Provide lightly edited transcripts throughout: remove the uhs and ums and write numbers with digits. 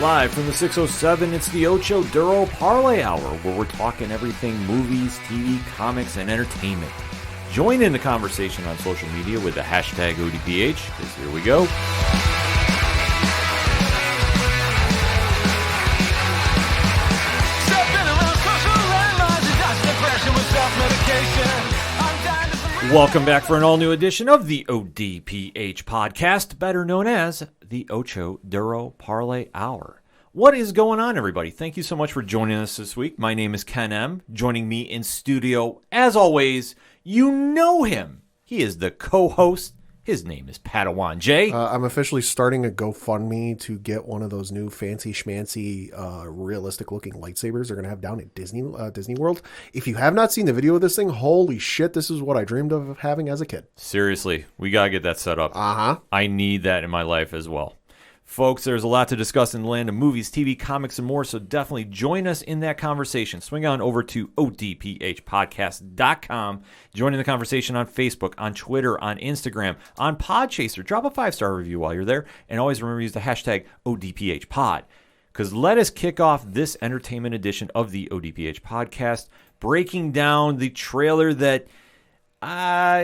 Live from the 607, it's the Ocho Duro Parlay Hour, where we're talking everything movies, TV, comics, and entertainment. Join in the conversation on social media with the hashtag ODPH, because here we go. Welcome back for an all-new edition of the ODPH podcast, better known as the Ocho Duro Parlay Hour. What is going on, everybody? Thank you so much for joining us this week. My name is Ken M. Joining me in studio, as always, you know him. He is the co-host. His name is Padawan J. I'm officially starting a GoFundMe to get one of those new fancy schmancy, realistic-looking lightsabers they're going to have down at Disney World. If you have not seen the video of this thing, holy shit, this is what I dreamed of having as a kid. Seriously, we got to get that set up. Uh-huh. I need that in my life as well. Folks, there's a lot to discuss in the land of movies, TV, comics, and more, so definitely join us in that conversation. Swing on over to odphpodcast.com. Join in the conversation on Facebook, on Twitter, on Instagram, on Podchaser. Drop a 5-star review while you're there, and always remember to use the hashtag ODPHpod. Because let us kick off this entertainment edition of the ODPH podcast, breaking down the trailer that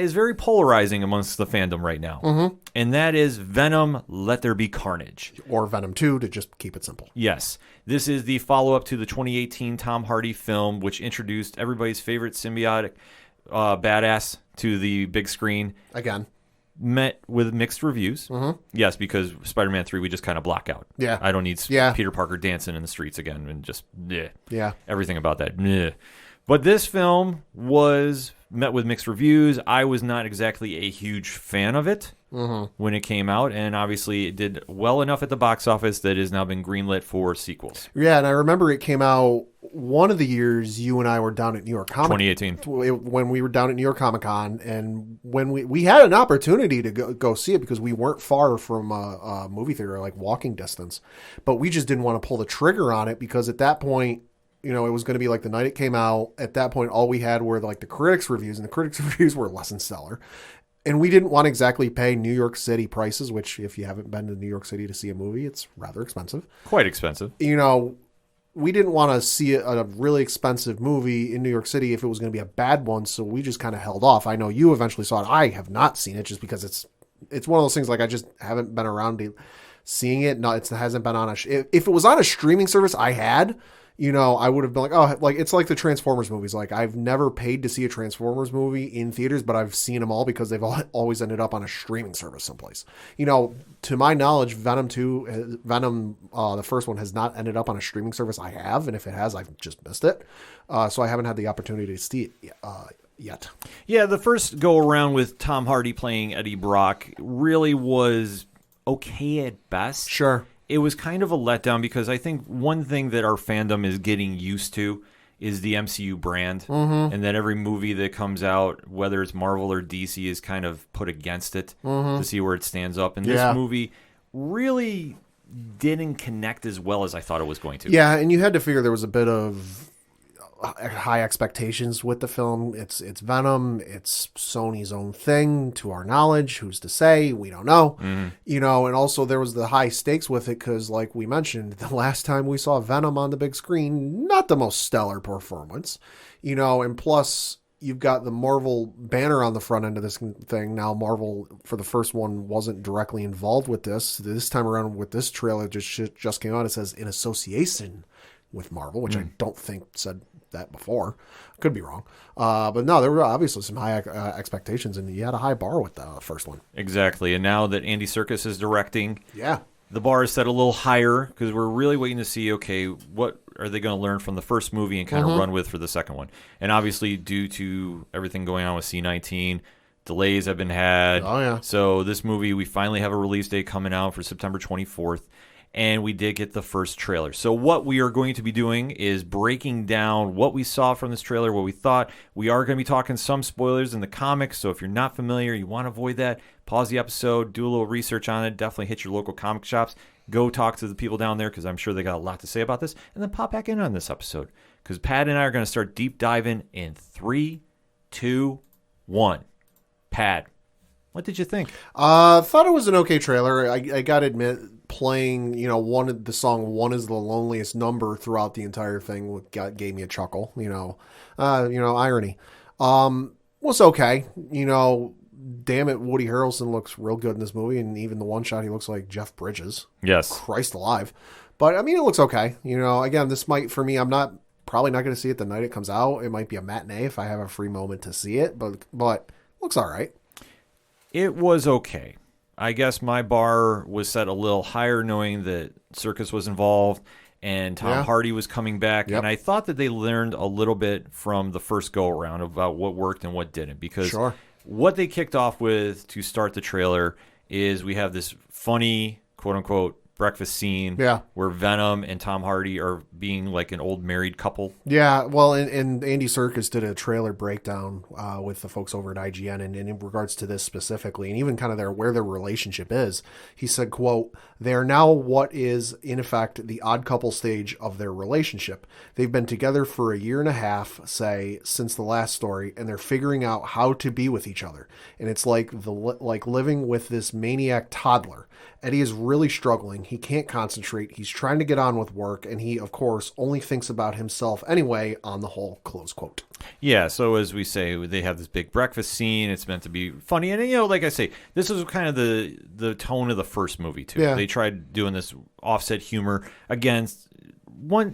is very polarizing amongst the fandom right now. Mm-hmm. And that is Venom, Let There Be Carnage. Or Venom 2, to just keep it simple. Yes. This is the follow-up to the 2018 Tom Hardy film, which introduced everybody's favorite symbiotic badass to the big screen. Again. Met with mixed reviews. Mm-hmm. Yes, because Spider-Man 3 we just kind of block out. Yeah. I don't need Peter Parker dancing in the streets again and just everything about that. Bleh. But this film was met with mixed reviews. I was not exactly a huge fan of it when it came out, and obviously it did well enough at the box office that it has now been greenlit for sequels. Yeah, and I remember it came out one of the years you and I were down at New York Comic 2018. When we were down at New York Comic Con, and when we had an opportunity to go see it because we weren't far from a movie theater, like walking distance, but we just didn't want to pull the trigger on it because at that point, you know, it was going to be like the night it came out. At that point, all we had were like the critics' reviews, and the critics' reviews were less than stellar. And we didn't want to exactly pay New York City prices, which if you haven't been to New York City to see a movie, it's rather expensive. Quite expensive. You know, we didn't want to see a really expensive movie in New York City if it was going to be a bad one, so we just kind of held off. I know you eventually saw it. I have not seen it just because it's one of those things like I just haven't been around to seeing it. No, it hasn't been on if it was on a streaming service, I had. You know, I would have been like, oh, like it's like the Transformers movies. Like I've never paid to see a Transformers movie in theaters, but I've seen them all because they've always ended up on a streaming service someplace. You know, to my knowledge, Venom, the first one, has not ended up on a streaming service. I have, and if it has, I've just missed it. So I haven't had the opportunity to see it yet. Yeah, the first go around with Tom Hardy playing Eddie Brock really was okay at best. Sure. It was kind of a letdown because I think one thing that our fandom is getting used to is the MCU brand, and that every movie that comes out, whether it's Marvel or DC, is kind of put against it to see where it stands up. And this movie really didn't connect as well as I thought it was going to. Yeah, and you had to figure there was a bit of high expectations with the film. It's Venom. It's Sony's own thing, to our knowledge. Who's to say? We don't know. You know, and also there was the high stakes with it because, like we mentioned, the last time we saw Venom on the big screen, not the most stellar performance. You know, and plus you've got the Marvel banner on the front end of this thing. Now, Marvel, for the first one, wasn't directly involved with this. This time around with this trailer just came out, it says in association with Marvel, which I don't think said that before. Could be wrong. But no, there were obviously some high expectations, and you had a high bar with the first one. Exactly. And now that Andy Serkis is directing, yeah, the bar is set a little higher because we're really waiting to see, okay, what are they going to learn from the first movie and kind of run with for the second one? And obviously, due to everything going on with C-19, delays have been had. Oh, yeah. So this movie, we finally have a release date coming out for September 24th. And we did get the first trailer. So what we are going to be doing is breaking down what we saw from this trailer, what we thought. We are going to be talking some spoilers in the comics, so if you're not familiar, you want to avoid that, pause the episode, do a little research on it, definitely hit your local comic shops, go talk to the people down there because I'm sure they got a lot to say about this, and then pop back in on this episode because Pat and I are going to start deep diving in 3, 2, 1. Pat, what did you think? Thought it was an okay trailer. I got to admit, playing, the song "One Is the Loneliest Number" throughout the entire thing gave me a chuckle. Irony. Was okay. Damn it, Woody Harrelson looks real good in this movie, and even the one shot, he looks like Jeff Bridges. Yes. Christ alive. But, it looks okay. Again, this might, for me, I'm probably not going to see it the night it comes out. It might be a matinee if I have a free moment to see it, but looks all right. It was okay. I guess my bar was set a little higher knowing that Circus was involved and Tom Hardy was coming back. Yep. And I thought that they learned a little bit from the first go-around about what worked and what didn't. Because what they kicked off with to start the trailer is we have this funny, quote-unquote, breakfast scene where Venom and Tom Hardy are being like an old married couple. Yeah, well, and Andy Serkis did a trailer breakdown with the folks over at IGN, and in regards to this specifically, and even kind of where their relationship is, he said, quote, "They are now what is, in effect, the odd couple stage of their relationship. They've been together for a year and a half, say, since the last story, and they're figuring out how to be with each other. And it's like living with this maniac toddler. Eddie is really struggling. He can't concentrate. He's trying to get on with work, and he, of course, only thinks about himself anyway, on the whole," close quote. Yeah, so as we say, they have this big breakfast scene. It's meant to be funny. And, like I say, this was kind of the tone of the first movie, too. Yeah. They tried doing this offset humor. Again,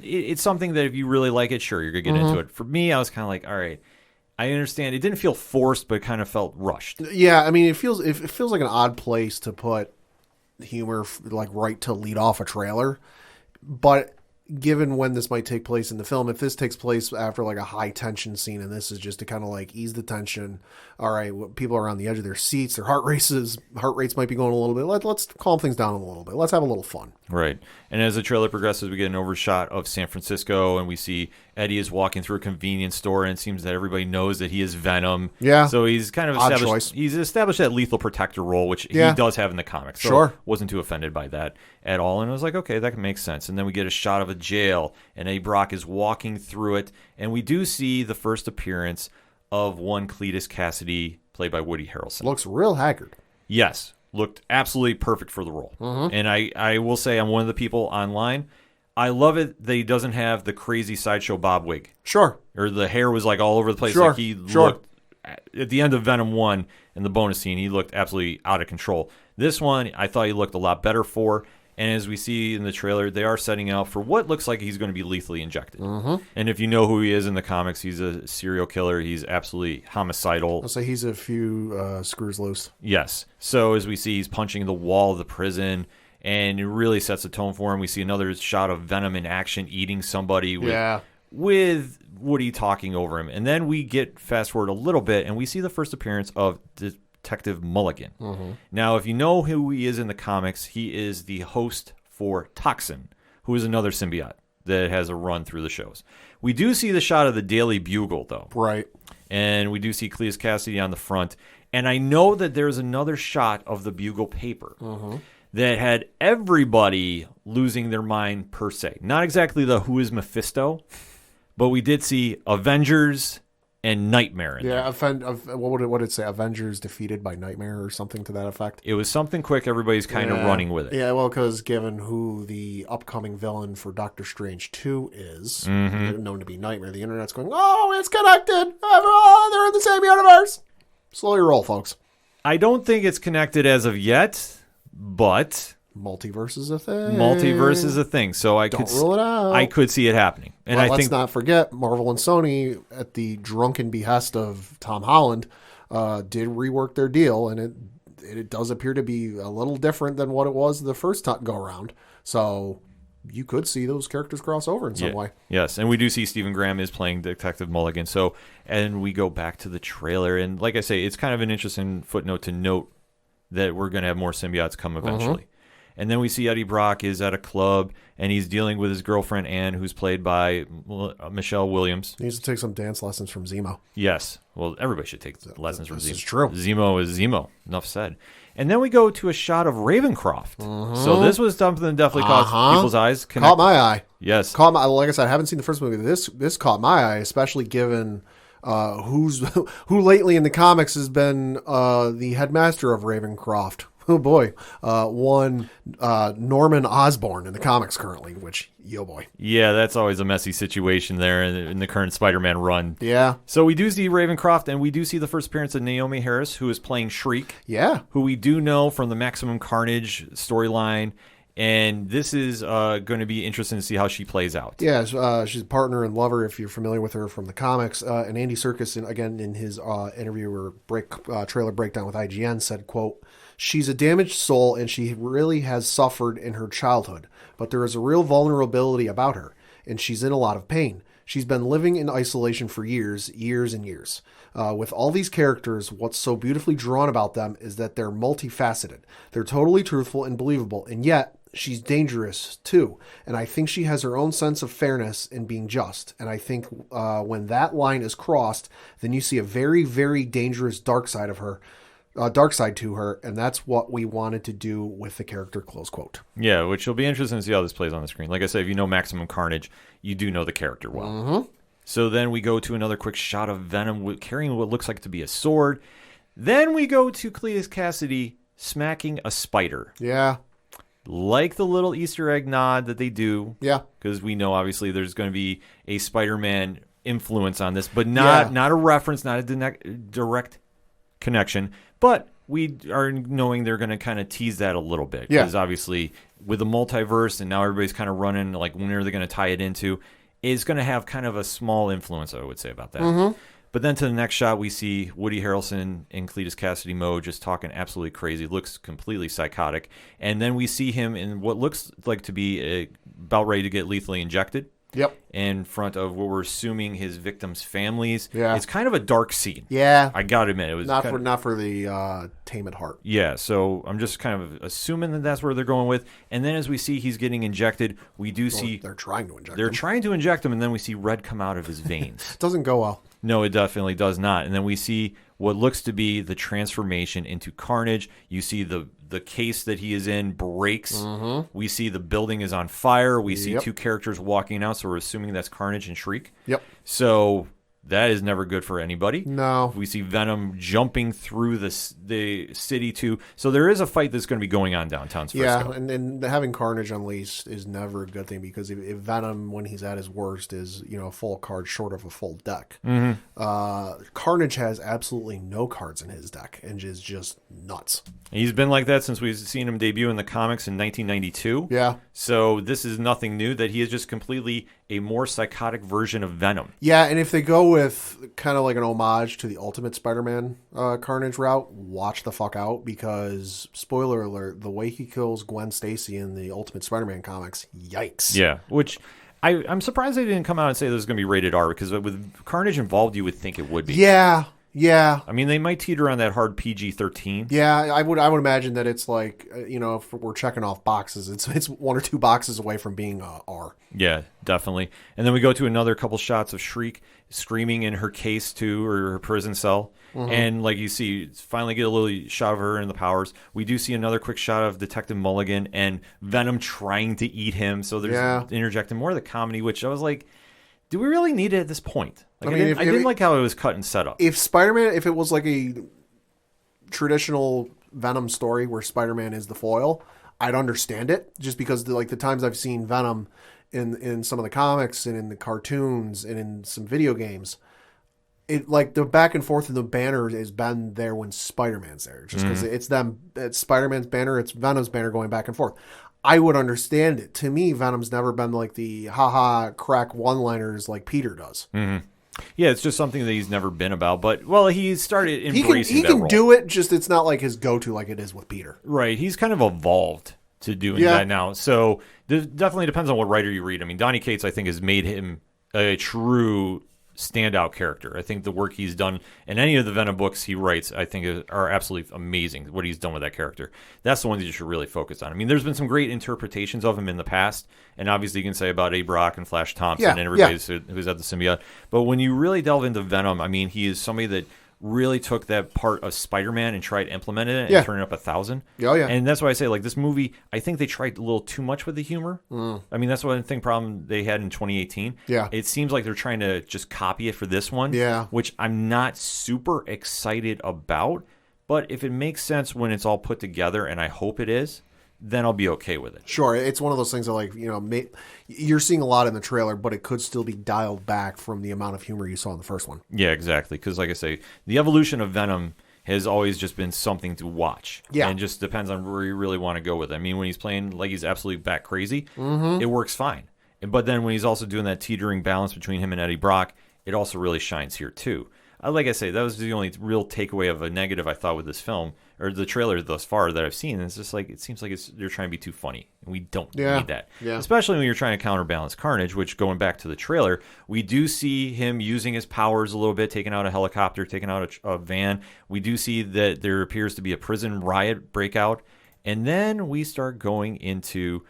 it's something that if you really like it, sure, you're going to get into it. For me, I was kind of like, all right, I understand. It didn't feel forced, but it kind of felt rushed. Yeah, it feels like an odd place to put humor, like right to lead off a trailer, but given when this might take place in the film, if this takes place after like a high tension scene and this is just to kind of like ease the tension, all right, people are on the edge of their seats, their heart rates might be going a little bit, let's calm things down a little bit, let's have a little fun. Right. And as the trailer progresses, we get an overshot of San Francisco, and we see Eddie is walking through a convenience store, and it seems that everybody knows that he is Venom. Yeah. So he's kind of established that lethal protector role, which he does have in the comics. So wasn't too offended by that at all. And I was like, okay, that can make sense. And then we get a shot of a jail, and Eddie Brock is walking through it, and we do see the first appearance of one Cletus Cassidy, played by Woody Harrelson. Looks real haggard. Yes. Looked absolutely perfect for the role. And I will say, I'm one of the people online, I love it that he doesn't have the crazy Sideshow Bob wig. Sure. Or the hair was like all over the place. Sure. Like he looked, at the end of Venom 1 in the bonus scene, he looked absolutely out of control. This one, I thought he looked a lot better for. And as we see in the trailer, they are setting out for what looks like he's going to be lethally injected. And if you know who he is in the comics, he's a serial killer. He's absolutely homicidal. I'll say he's a few screws loose. Yes. So as we see, he's punching the wall of the prison, and it really sets the tone for him. We see another shot of Venom in action eating somebody with Woody talking over him. And then we get fast forward a little bit, and we see the first appearance of Detective Mulligan. Now, if you know who he is in the comics, he is the host for Toxin, who is another symbiote that has a run through the shows. We do see the shot of the Daily Bugle, though. Right. And we do see Cletus Cassidy on the front. And I know that there's another shot of the Bugle paper that had everybody losing their mind, per se. Not exactly the Who is Mephisto, but we did see Avengers and Nightmare in there. What did it say? Avengers defeated by Nightmare or something to that effect? It was something quick. Everybody's kind of running with it. Yeah, well, because given who the upcoming villain for Doctor Strange 2 is, known to be Nightmare, the internet's going, oh, it's connected. Oh, they're in the same universe. Slow your roll, folks. I don't think it's connected as of yet, but multiverse is a thing. So I could rule it out. I could see it happening. And let's not forget, Marvel and Sony, at the drunken behest of Tom Holland, did rework their deal, and it does appear to be a little different than what it was the first time go around. So you could see those characters cross over in some way. Yes, and we do see Stephen Graham is playing Detective Mulligan. So, and we go back to the trailer, and like I say, it's kind of an interesting footnote to note that we're going to have more symbiotes come eventually. And then we see Eddie Brock is at a club, and he's dealing with his girlfriend, Anne, who's played by Michelle Williams. He needs to take some dance lessons from Zemo. Yes. Well, everybody should take lessons from Zemo. This is true. Zemo is Zemo. Enough said. And then we go to a shot of Ravencroft. So this was something that definitely caught people's eyes. Caught my eye. Yes. Like I said, I haven't seen the first movie. This caught my eye, especially given who lately in the comics has been the headmaster of Ravencroft. Oh boy, one Norman Osborn in the comics currently, which yo boy. Yeah, that's always a messy situation there in the current Spider-Man run. Yeah, So we do see Ravencroft, and we do see the first appearance of Naomi Harris, who is playing Shriek, yeah. who we do know from the Maximum Carnage storyline. And this is going to be interesting to see how she plays out. Yeah, she's a partner and lover, if you're familiar with her from the comics. And Andy Serkis, again, in his interview or trailer breakdown with IGN, said, quote, "She's a damaged soul, and she really has suffered in her childhood. But there is a real vulnerability about her, and she's in a lot of pain. She's been living in isolation for years and years. With all these characters, what's so beautifully drawn about them is that they're multifaceted. They're totally truthful and believable, and yet she's dangerous too. And I think she has her own sense of fairness in being just. And I think when that line is crossed, then you see a very, very dangerous dark side to her, and that's what we wanted to do with the character," close quote. Yeah, which will be interesting to see how this plays on the screen. Like I said, if you know Maximum Carnage, you do know the character well. Mm-hmm. So then we go to another quick shot of Venom carrying what looks like to be a sword. Then we go to Cletus Cassidy smacking a spider. Yeah. Like the little Easter egg nod that they do. Yeah. Because we know, obviously, there's going to be a Spider-Man influence on this, but not a reference, not a direct connection. But we are knowing they're going to kind of tease that a little bit. Because obviously, with the multiverse, and now everybody's kind of running, like, when are they going to tie it into, is going to have kind of a small influence, I would say, about that. Mm-hmm. But then to the next shot, we see Woody Harrelson in Cletus Cassidy mode just talking absolutely crazy. Looks completely psychotic. And then we see him in what looks like to be about ready to get lethally injected. Yep. In front of what we're assuming his victims' families. Yeah. It's kind of a dark scene. Yeah. I got to admit. It was not for the tame at heart. Yeah, so I'm just kind of assuming that that's where they're going with. And then as we see he's getting injected, we do see... They're trying to inject him. They're trying to inject him, and then we see red come out of his veins. It doesn't go well. No, it definitely does not. And then we see what looks to be the transformation into Carnage. You see the case that he is in breaks. Mm-hmm. We see the building is on fire. We see two characters walking out, so we're assuming that's Carnage and Shriek. Yep. So that is never good for anybody. No. We see Venom jumping through the city too. So there is a fight that's going to be going on downtown Frisco. Yeah, and having Carnage unleashed is never a good thing, because if Venom, when he's at his worst, is a full card short of a full deck. Mm-hmm. Carnage has absolutely no cards in his deck and is just nuts. He's been like that since we've seen him debut in the comics in 1992. Yeah. So this is nothing new, that he is just completely a more psychotic version of Venom. Yeah, and if they go with kind of like an homage to the Ultimate Spider-Man Carnage route, watch the fuck out, because, spoiler alert, the way he kills Gwen Stacy in the Ultimate Spider-Man comics, yikes. Yeah, which... I'm surprised they didn't come out and say this was going to be rated R, because with Carnage involved, you would think it would be. Yeah. I mean, they might teeter on that hard PG-13. Yeah, I would imagine that it's like, if we're checking off boxes, it's one or two boxes away from being R. Yeah, definitely. And then we go to another couple shots of Shriek screaming in her case too, or her prison cell. Mm-hmm. And like you see, finally get a little shot of her in the powers. We do see another quick shot of Detective Mulligan and Venom trying to eat him. So there's interjecting more of the comedy, which I was like, do we really need it at this point? Like, I didn't like how it was cut and set up. If Spider-Man, if it was like a traditional Venom story where Spider-Man is the foil, I'd understand it, just because the times I've seen Venom in some of the comics and in the cartoons and in some video games, it like the back and forth of the banner has been there when Spider-Man's there, just because it's Spider-Man's banner, it's Venom's banner going back and forth. I would understand it. To me, Venom's never been like the haha crack one-liners like Peter does. Mm-hmm. Yeah, it's just something that he's never been about. But, well, he started embracing that role. He can do it, just it's not like his go-to like it is with Peter. Right. He's kind of evolved to doing that now. So, it definitely depends on what writer you read. I mean, Donny Cates, I think, has made him a true standout character. I think the work he's done in any of the Venom books he writes, I think, are absolutely amazing, what he's done with that character. That's the one that you should really focus on. I mean, there's been some great interpretations of him in the past, and obviously you can say about A. Brock and Flash Thompson and everybody who's at the symbiote. But when you really delve into Venom, I mean, he is somebody that really took that part of Spider-Man and tried implementing it and turning it up 1,000. Oh, yeah. And that's why I say, like, this movie, I think they tried a little too much with the humor. I mean, that's one thing problem they had in 2018. Yeah. It seems like they're trying to just copy it for this one. Yeah. Which I'm not super excited about, But if it makes sense when it's all put together, and I hope it is, then I'll be okay with it. Sure, it's one of those things that, like, you're seeing a lot in the trailer, but it could still be dialed back from the amount of humor you saw in the first one. Yeah, exactly. Because, like I say, the evolution of Venom has always just been something to watch. Yeah. And it just depends on where you really want to go with it. I mean, when he's playing like he's absolutely bat crazy, it works fine. But then when he's also doing that teetering balance between him and Eddie Brock, it also really shines here, too. Like I say, that was the only real takeaway of a negative I thought with this film, or the trailer thus far that I've seen. It's just like, it seems like they're trying to be too funny, and we don't need that. Yeah. Especially when you're trying to counterbalance Carnage, which, going back to the trailer, we do see him using his powers a little bit, taking out a helicopter, taking out a van. We do see that there appears to be a prison riot breakout, and then we start going into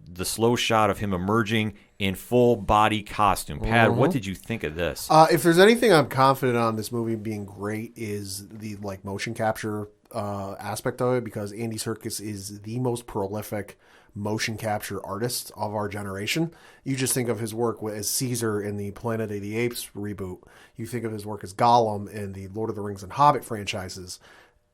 the slow shot of him emerging in full body costume. Pat, what did you think of this? If there's anything I'm confident on this movie being great is the motion capture aspect of it, because Andy Serkis is the most prolific motion capture artist of our generation. You just think of his work as Caesar in the Planet of the Apes reboot. You think of his work as Gollum in the Lord of the Rings and Hobbit franchises.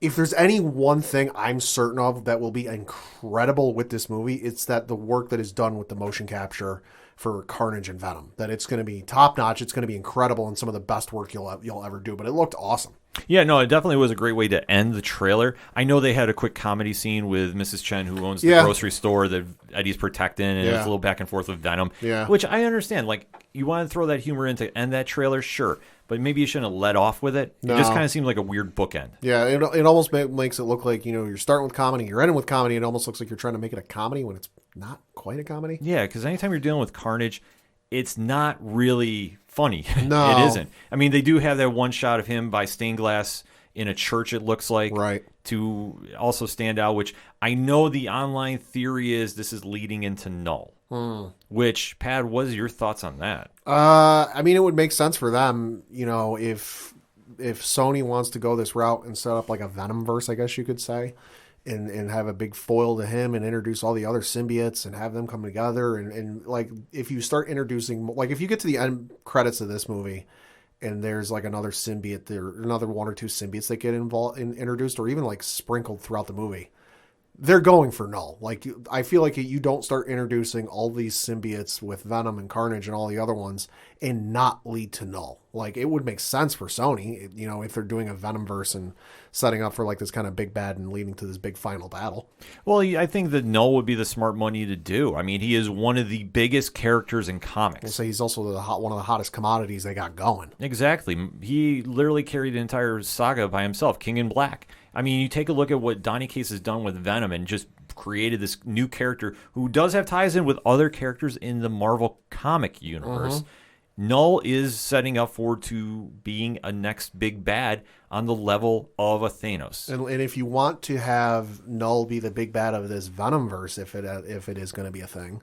If there's any one thing I'm certain of that will be incredible with this movie, it's that the work that is done with the motion capture for Carnage and Venom, that it's going to be top notch. It's going to be incredible and some of the best work you'll ever do. But it looked awesome. Yeah, no, it definitely was a great way to end the trailer. I know they had a quick comedy scene with Mrs. Chen, who owns the grocery store that Eddie's protecting, and it's a little back and forth with Venom, which I understand. Like, you want to throw that humor in to end that trailer, sure, but maybe you shouldn't have let off with it. No. It just kind of seemed like a weird bookend. Yeah, it almost makes it look like, you're starting with comedy, you're ending with comedy. It almost looks like you're trying to make it a comedy when it's not quite a comedy. Yeah, because anytime you're dealing with Carnage, it's not really funny. No. It isn't. I mean, they do have that one shot of him by stained glass in a church, it looks like, right, to also stand out, which I know the online theory is this is leading into Null. Which, Pat, what is your thoughts on that? I mean, it would make sense for them, if Sony wants to go this route and set up like a Venom verse, I guess you could say, and have a big foil to him and introduce all the other symbiotes and have them come together. And like, if you start introducing, like, if you get to the end credits of this movie and there's like another symbiote there, another one or two symbiotes that get introduced or even like sprinkled throughout the movie, they're going for Null. Like, I feel like you don't start introducing all these symbiotes with Venom and Carnage and all the other ones and not lead to Null. Like, it would make sense for Sony, if they're doing a Venomverse and setting up for like this kind of big bad and leading to this big final battle. Well, I think that Null would be the smart money to do. I mean, he is one of the biggest characters in comics. We'll say he's also one of the hottest commodities they got going. Exactly. He literally carried the entire saga by himself, King in Black. I mean, you take a look at what Donny Cates has done with Venom and just created this new character who does have ties in with other characters in the Marvel comic universe. Null is setting up forward to being a next big bad on the level of a Thanos. And if you want to have Null be the big bad of this Venomverse, if it is going to be a thing,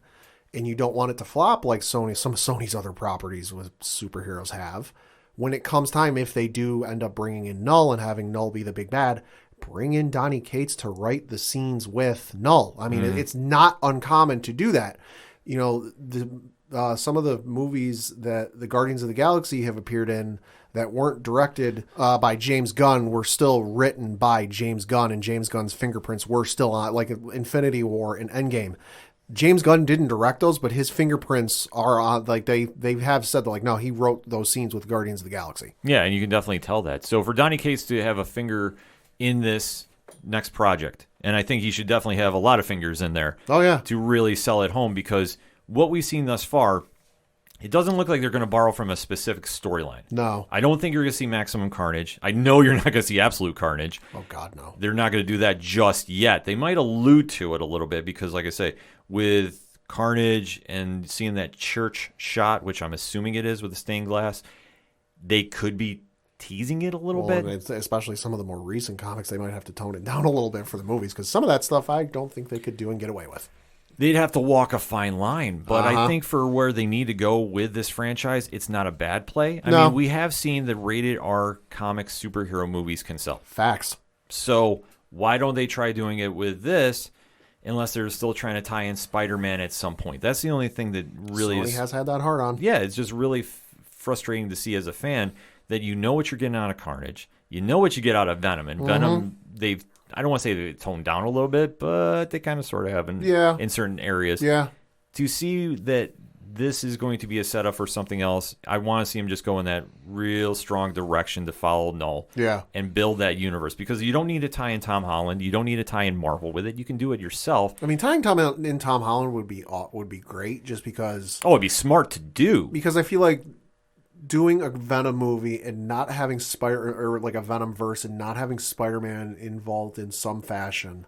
and you don't want it to flop like some of Sony's other properties with superheroes have, when it comes time, if they do end up bringing in Null and having Null be the big bad, bring in Donny Cates to write the scenes with Null. I mean, it's not uncommon to do that. Some of the movies that the Guardians of the Galaxy have appeared in that weren't directed by James Gunn were still written by James Gunn, and James Gunn's fingerprints were still on, like Infinity War and Endgame. James Gunn didn't direct those, but his fingerprints are on, like, they have said that, like, no, he wrote those scenes with Guardians of the Galaxy. Yeah, and you can definitely tell that. So for Donny Cates to have a finger in this next project, and I think he should definitely have a lot of fingers in there. Oh, yeah. To really sell it home, because what we've seen thus far, it doesn't look like they're going to borrow from a specific storyline. No. I don't think you're going to see Maximum Carnage. I know you're not going to see Absolute Carnage. Oh, God, no. They're not going to do that just yet. They might allude to it a little bit because, like I say, with Carnage and seeing that church shot, which I'm assuming it is with the stained glass, they could be teasing it a little bit. Especially some of the more recent comics, they might have to tone it down a little bit for the movies, because some of that stuff I don't think they could do and get away with. They'd have to walk a fine line, but I think for where they need to go with this franchise, it's not a bad play. I mean, we have seen that rated R comic superhero movies can sell. Facts. So why don't they try doing it with this, unless they're still trying to tie in Spider-Man at some point? That's the only thing that really Sony has had that hard on. Yeah, it's just really frustrating to see as a fan that you know what you're getting out of Carnage. you know what you get out of Venom. And Venom, I don't want to say they toned down a little bit, but they kind of sort of have in certain areas. Yeah. To see that this is going to be a setup for something else, I want to see him just go in that real strong direction to follow Null and build that universe. Because you don't need to tie in Tom Holland. You don't need to tie in Marvel with it. You can do it yourself. I mean, tying Tom Holland would be great just because... Oh, it'd be smart to do. Because I feel like doing a Venom movie and not having or like a Venom verse and not having Spider-Man involved in some fashion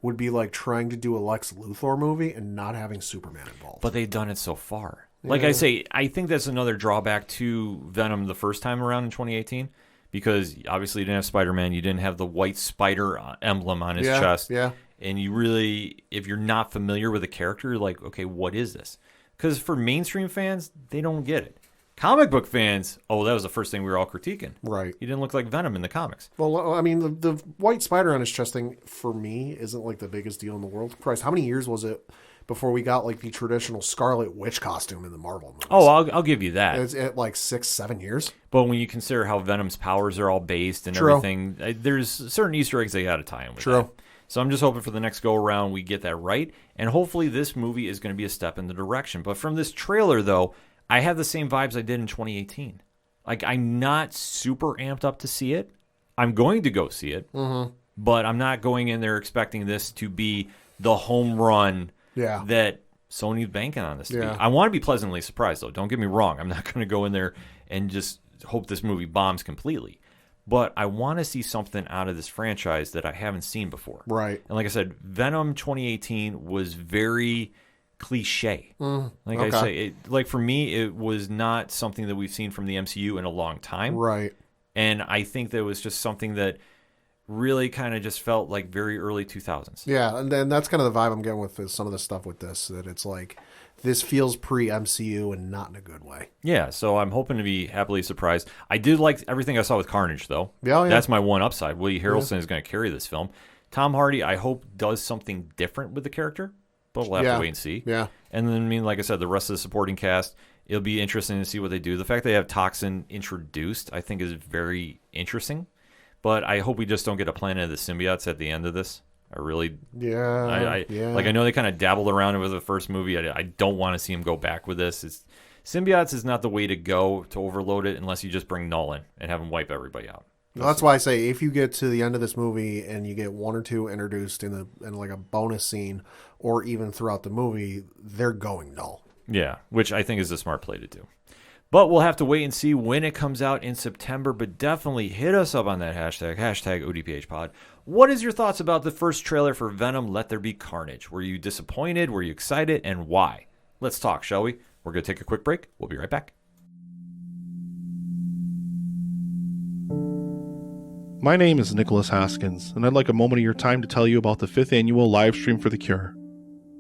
would be like trying to do a Lex Luthor movie and not having Superman involved. But they've done it so far. Like I say, I think that's another drawback to Venom the first time around in 2018, because obviously you didn't have Spider-Man, you didn't have the white spider emblem on his chest. Yeah. And you really, if you're not familiar with the character, you're like, okay, what is this? Because for mainstream fans, they don't get it. Comic book fans, that was the first thing we were all critiquing. Right. He didn't look like Venom in the comics. Well, I mean, the white spider on his chest thing, for me, isn't like the biggest deal in the world. Christ, how many years was it before we got like the traditional Scarlet Witch costume in the Marvel movies? Oh, I'll give you that. It's at like 6-7 years. But when you consider how Venom's powers are all based and everything, there's certain Easter eggs they got to tie in with that. So I'm just hoping for the next go-around we get that right. And hopefully this movie is going to be a step in the direction. But from this trailer, though, I have the same vibes I did in 2018. Like, I'm not super amped up to see it. I'm going to go see it. But I'm not going in there expecting this to be the home run that Sony's banking on this to be. I want to be pleasantly surprised, though. Don't get me wrong. I'm not going to go in there and just hope this movie bombs completely. But I want to see something out of this franchise that I haven't seen before. Right. And like I said, Venom 2018 was very cliche. I say, like for me, it was not something that we've seen from the MCU in a long time. Right. And I think that was just something that really kind of just felt like very early 2000s. Yeah, and then that's kind of the vibe I'm getting with some of the stuff with this, that it's like this feels pre-MCU and not in a good way. Yeah, so I'm hoping to be happily surprised. I did like everything I saw with Carnage, though. Yeah. That's my one upside. Woody Harrelson is going to carry this film. Tom Hardy, I hope, does something different with the character, but we'll have to wait and see. Yeah. And then, I mean, like I said, the rest of the supporting cast, it'll be interesting to see what they do. The fact they have Toxin introduced, I think, is very interesting. But I hope we just don't get a Planet of the Symbiotes at the end of this. I really... Yeah. Like, I know they kind of dabbled around with the first movie. I don't want to see them go back with this. Symbiotes is not the way to go to overload it unless you just bring Null in and have him wipe everybody out. Well, that's why I say if you get to the end of this movie and you get one or two introduced in like a bonus scene or even throughout the movie, they're going Null. Yeah, which I think is a smart play to do. But we'll have to wait and see when it comes out in September. But definitely hit us up on that hashtag ODPHpod. What is your thoughts about the first trailer for Venom, Let There Be Carnage? Were you disappointed? Were you excited? And why? Let's talk, shall we? We're going to take a quick break. We'll be right back. My name is Nicholas Haskins, and I'd like a moment of your time to tell you about the 5th annual Livestream for the Cure.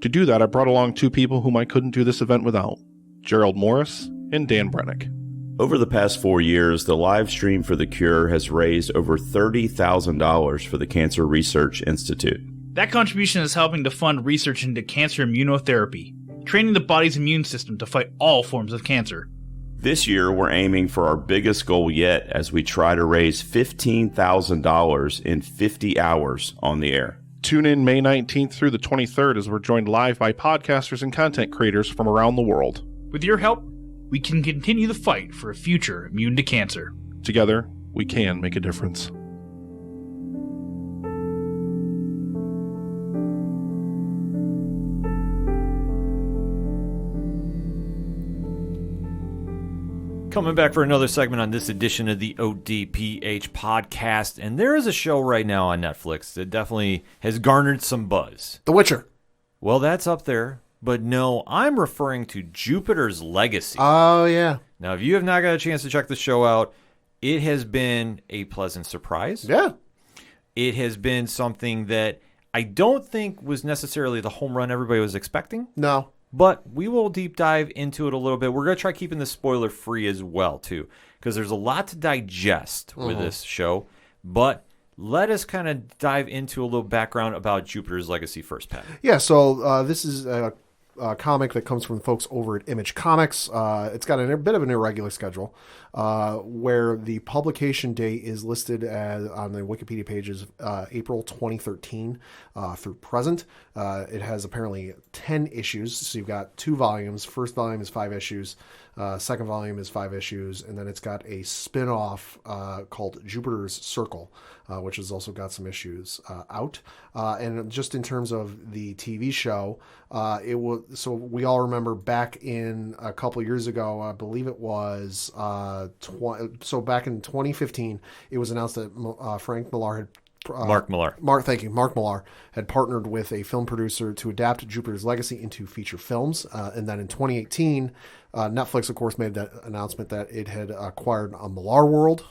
To do that, I brought along two people whom I couldn't do this event without, Gerald Morris and Dan Brennick. Over the past 4 years, the Livestream for the Cure has raised over $30,000 for the Cancer Research Institute. That contribution is helping to fund research into cancer immunotherapy, training the body's immune system to fight all forms of cancer. This year, we're aiming for our biggest goal yet as we try to raise $15,000 in 50 hours on the air. Tune in May 19th through the 23rd as we're joined live by podcasters and content creators from around the world. With your help, we can continue the fight for a future immune to cancer. Together, we can make a difference. Coming back for another segment on this edition of the ODPH podcast. And there is a show right now on Netflix that definitely has garnered some buzz. The Witcher. Well, that's up there. But no, I'm referring to Jupiter's Legacy. Oh, yeah. Now, if you have not got a chance to check the show out, it has been a pleasant surprise. Yeah. It has been something that I don't think was necessarily the home run everybody was expecting. No. But we will deep dive into it a little bit. We're going to try keeping this spoiler free as well, too, because there's a lot to digest with this show. But let us kind of dive into a little background about Jupiter's Legacy first, Pat. Yeah, so this is a comic that comes from the folks over at Image Comics. It's got a bit of an irregular schedule, where the publication date is listed as on the Wikipedia pages April 2013 through present. It has apparently 10 issues, so you've got 2 volumes. First volume is 5 issues. Second volume is 5 issues, and then it's got a spin-off called Jupiter's Circle, which has also got some issues out. And just in terms of the TV show, it was, so we all remember back in a couple years ago, I believe it was so back in 2015, it was announced that Frank Millar had Mark Millar. Thank you. Mark Millar had partnered with a film producer to adapt Jupiter's Legacy into feature films. And then in 2018, Netflix, of course, made that announcement that it had acquired a Millar World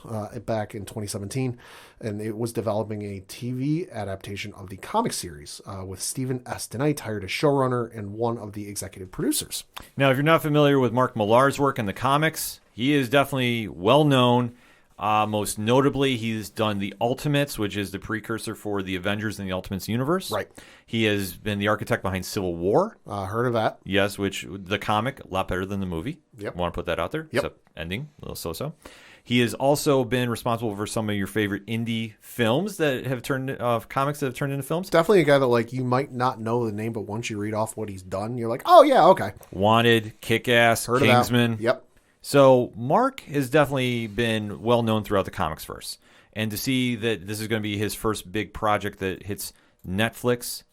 back in 2017. And it was developing a TV adaptation of the comic series with Stephen S. DeKnight hired as showrunner and one of the executive producers. Now, if you're not familiar with Mark Millar's work in the comics, he is definitely well known. Most notably, he's done the Ultimates, which is the precursor for the Avengers in the Ultimates universe. Right. He has been the architect behind Civil War. Heard of that. Yes, which the comic, a lot better than the movie. Yep. Want to put that out there? Yep. Except ending, a little so-so. He has also been responsible for some of your favorite indie films that have turned, comics that have turned into films. Definitely a guy that, like, you might not know the name, but once you read off what he's done, you're like, oh, yeah, okay. Wanted, Kick-Ass, Heard Kingsman. of that. Yep. So Mark has definitely been well known throughout the comics verse, and to see that this is going to be his first big project that hits Netflix,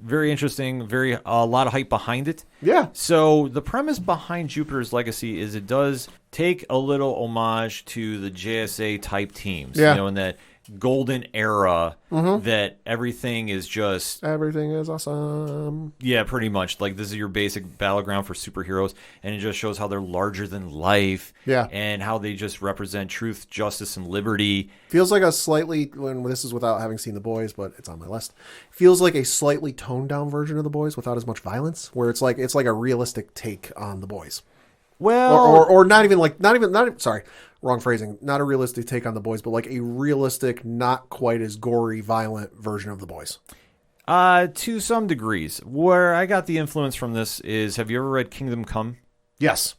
very interesting. A lot of hype behind it. Yeah. So the premise behind Jupiter's Legacy is it does take a little homage to the JSA type teams. Yeah. You know, in that golden era that everything is just Everything is awesome. yeah, pretty much. Like, this is your basic battleground for superheroes, and it just shows how they're larger than life. Yeah. And how they just represent truth, justice, and liberty. Feels like a slightly, when this is without having seen The Boys, but it's on my list. Feels like a slightly toned down version of The Boys without as much violence, where it's like a realistic take on The Boys. Well, Or not even, sorry, wrong phrasing. Not a realistic take on The Boys, but like a realistic, not quite as gory, violent version of The Boys. to some degrees. Where I got the influence from this is, have you ever read Kingdom Come? Yes.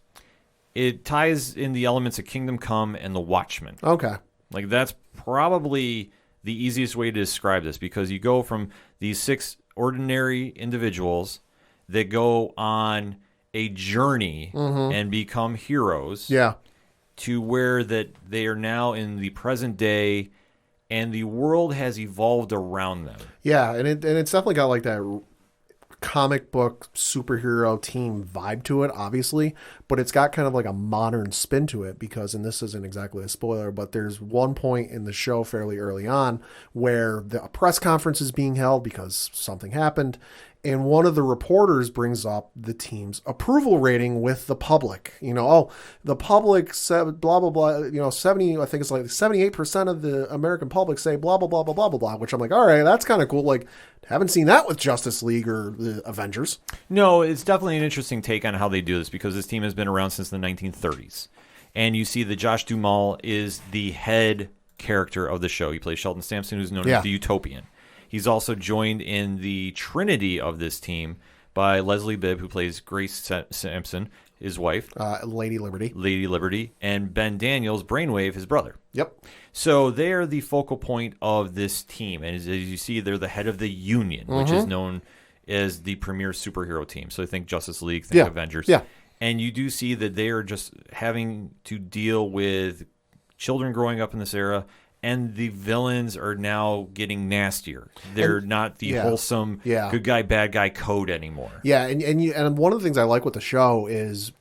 It ties in the elements of Kingdom Come and The Watchmen. Okay. Like, that's probably the easiest way to describe this, because you go from these 6 ordinary individuals that go on a journey and become heroes. Yeah. To where that they are now in the present day, and the world has evolved around them. Yeah, and it's definitely got like that comic book superhero team vibe to it, obviously, but it's got kind of like a modern spin to it, because, and this isn't exactly a spoiler, but there's one point in the show fairly early on where a press conference is being held because something happened, and one of the reporters brings up the team's approval rating with the public. You know, oh, the public said blah, blah, blah, you know, 70, I think it's like 78% of the American public say blah, blah, blah, blah, blah, blah, blah, which I'm like, all right, that's kind of cool. Like, haven't seen that with Justice League or the Avengers. No, it's definitely an interesting take on how they do this, because this team has been around since the 1930s. And you see that Josh Duhamel is the head character of the show. He plays Sheldon Sampson, who's known as the Utopian. He's also joined in the trinity of this team by Leslie Bibb, who plays Grace Sampson, his wife. Lady Liberty. And Ben Daniels, Brainwave, his brother. Yep. So they are the focal point of this team. And as you see, they're the head of the Union, which is known as the premier superhero team. So think Justice League, think Avengers. Yeah. And you do see that they are just having to deal with children growing up in this era, and the villains are now getting nastier. They're not the wholesome good guy, bad guy code anymore. Yeah, and one of the things I like with the show is